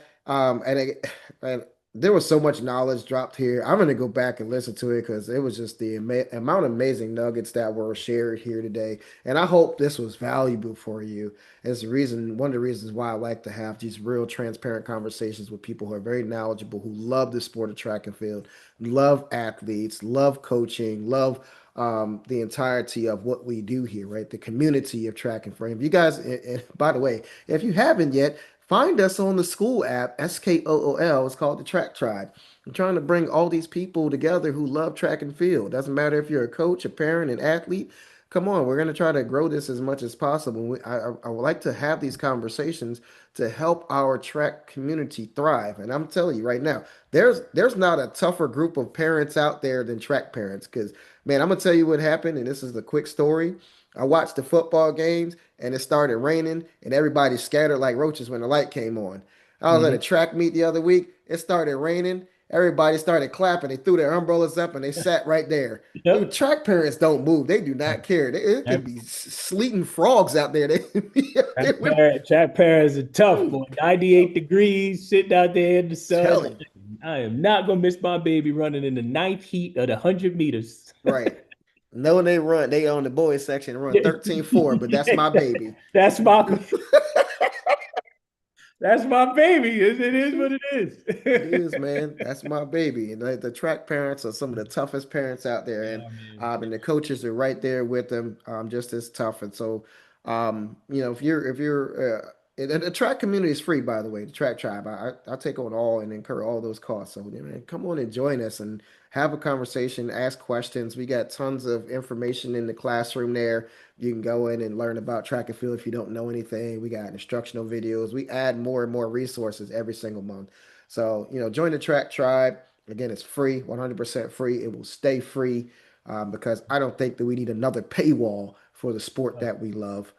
and There was so much knowledge dropped here. I'm going to go back and listen to it because it was just the amount of amazing nuggets that were shared here today. And I hope this was valuable for you. As the reason, one of the reasons why I like to have these real transparent conversations with people who are very knowledgeable, who love the sport of track and field, love athletes, love coaching, love the entirety of what we do here, right? The community of track and field. If you guys, and by the way, if you haven't yet, find us on the school app, SKOOL. It's called the Track Tribe. I'm trying to bring all these people together who love track and field. Doesn't matter if you're a coach, a parent, an athlete. Come on, we're going to try to grow this as much as possible. I would like to have these conversations to help our track community thrive. And I'm telling you right now, there's not a tougher group of parents out there than track parents. Because man, I'm gonna tell you what happened, and this is a quick story. I watched the football games and it started raining and everybody scattered like roaches when the light came on. I was at a Hmm. track meet the other week. It started raining. Everybody started clapping. They threw their umbrellas up and they sat right there. Dude, Yep. track parents don't move. They do not care. It could That, be sleeting frogs out there. They could be out there with track parents are tough, boy. 98 degrees, sitting out there in the sun. telling. I am not gonna miss my baby running in the ninth heat of the 100 meters. Right. Knowing they run, they on the boys section run 13-4, but that's my baby. That's my that's my baby. It is what it It is. is, man. That's my baby. And the track parents are some of the toughest parents out there, Oh man. and the coaches are right there with them, just as tough. And so, if you're and the track community is free, by the way. The track tribe, I take on all and incur all those costs. So, yeah, man, come on and join us and have a conversation, ask questions. We got tons of information in the classroom there. You can go in and learn about track and field if you don't know anything. We got instructional videos. We add more and more resources every single month. So, join the track tribe. Again, it's free, 100% free. It will stay free because I don't think that we need another paywall for the sport that we love.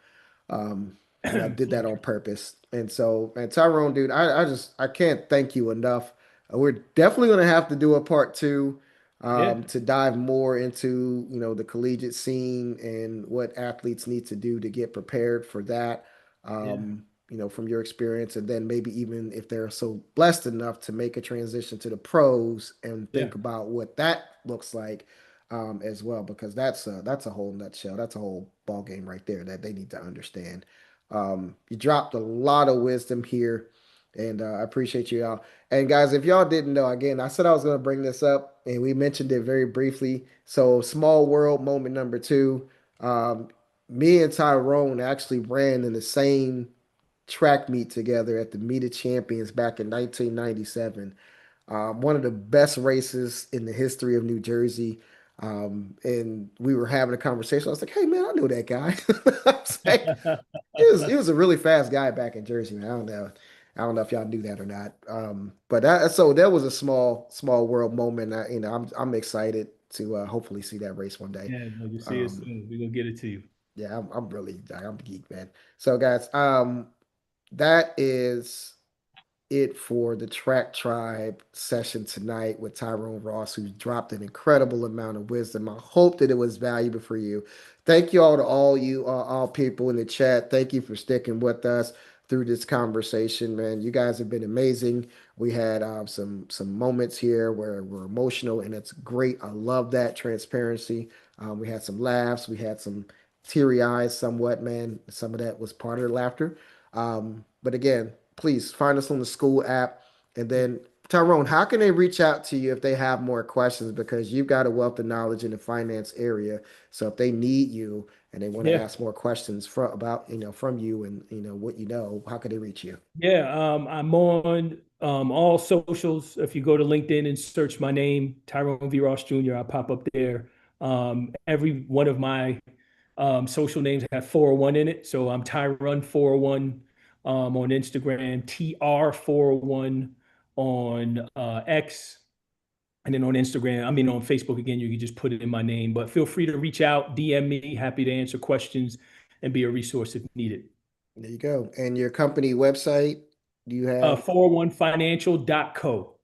Um, I did So that on true. purpose. And so, and Tyrone, dude, I can't thank you enough. We're definitely going to have to do a part two Yeah, to dive more into, the collegiate scene and what athletes need to do to get prepared for that. yeah, From your experience, and then maybe even if they're so blessed enough to make a transition to the pros and yeah, think about what that looks like as well, because that's a whole nutshell. That's a whole ball game right there that they need to understand. You dropped a lot of wisdom here, and I appreciate you all. And guys, if y'all didn't know, again, I said I was going to bring this up, and we mentioned it very briefly. So, small world moment number two. Um, Me and Tyrone actually ran in the same track meet together at the Meet of Champions back in 1997. One of the best races in the history of New Jersey. And we were having a conversation. I was like, "Hey, man, I know that guy." I was like, he was a really fast guy back in Jersey, man. I don't know. I don't know if y'all knew that or not. But that was a small world moment. I'm excited to hopefully see that race one day. yeah. No, you see it Um, soon. We're gonna get it to you. yeah, I'm really I'm geek, man. So guys, that is it for the Track Tribe session tonight with Tyrone Ross, who's dropped an incredible amount of wisdom. I hope that it was valuable for you. Thank you all to all people in the chat. Thank you for sticking with us through this conversation, man. You guys have been amazing. We had some moments here where we're emotional, and it's great. I love that transparency. We had some laughs. We had some teary eyes, somewhat, man. Some of that was part of the laughter. But again, please find us on the school app. And Yeah, then, Tyrone, how can they reach out to you if they have more questions? Because you've got a wealth of knowledge in the finance area. So if they need you and they want to yeah. ask more questions from you and what how could they reach you? Yeah, I'm on all socials. If you go to LinkedIn and search my name, Tyrone V. Ross Jr., I'll pop up there. Every one of my social names have 401 in it. So I'm Tyrone 401 on Instagram, TR 401 on X, and then on Instagram, I mean on Facebook again, you can just put it in my name. But feel free to reach out, DM me, happy to answer questions and be a resource if needed. There you go. And your company website, do you have? 401financial.co.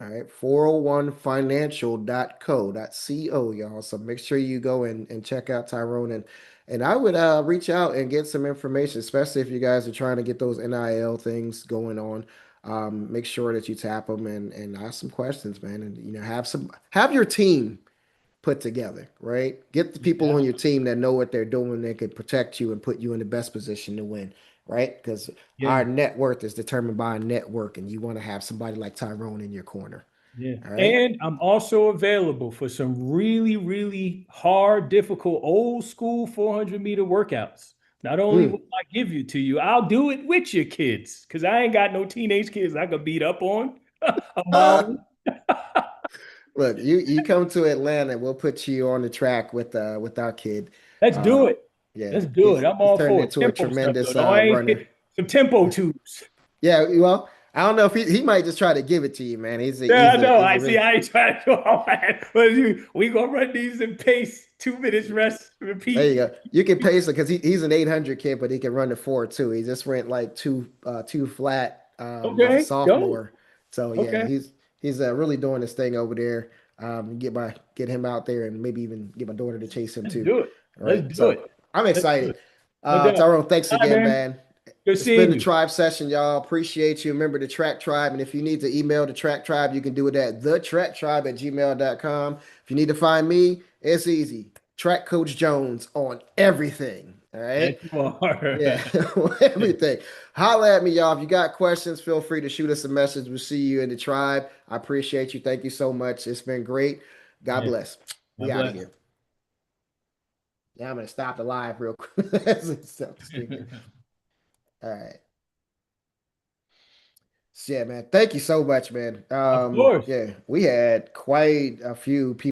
All right, 401financial.co, y'all. So make sure you go and check out Tyrone. And I would reach out and get some information, especially if you guys are trying to get those NIL things going on. Make sure that you tap them and ask some questions, man, and have your team put together, right? Get the people on Yeah. your team that know what they're doing, that can protect you and put you in the best position to win, right? Because Yeah. our net worth is determined by our network, and you want to have somebody like Tyrone in your corner. Yeah. All right. And I'm also available for some really, really hard, difficult, old school 400-meter workouts. Not only will Mm. I give you to you, I'll do it with your kids because I ain't got no teenage kids I could beat up on a mile. Look, you come to Atlanta, we'll put you on the track with our kid. Let's Uh, do it. yeah, Let's do he's it. I'm he's all turned for it. into a Tempo stuff though. tremendous No, I ain't runner. some tempo tubes. Yeah, well, I don't know if he might just try to give it to you, man. Yeah, I know. He's I a see. really I ain't trying to go all that. But we gonna run these in pace. 2 minutes rest, there you repeat. go. You can pace it because he's an 800 kid, but he can run the 4 too. He just went like two flat as a Okay, go. sophomore. So yeah, Okay, he's really doing this thing over there. Get him out there and maybe even get my daughter to chase him let's too. do it. All Let's right. do it. So I'm Let's do excited. it. No doubt. Tyrone, thanks All right, again, man. man. Good It's been seeing the you. tribe session, y'all. Appreciate you. Remember the track tribe. And if you need to email the track tribe, you can do it at thetracktribe@gmail.com. If you need to find me, it's easy. Track Coach Jones on everything. All Yes, right. you are. Yeah, everything. Holla at me, y'all. If you got questions, feel free to shoot us a message. We'll see you in the tribe. I appreciate you. Thank you so much. It's been great. God Yeah. bless. We God out of bless. here. Yeah, I'm gonna stop the live real quick. Stop the stream here. All right. So, yeah, man. Thank you so much, man. Of course. Yeah, we had quite a few people.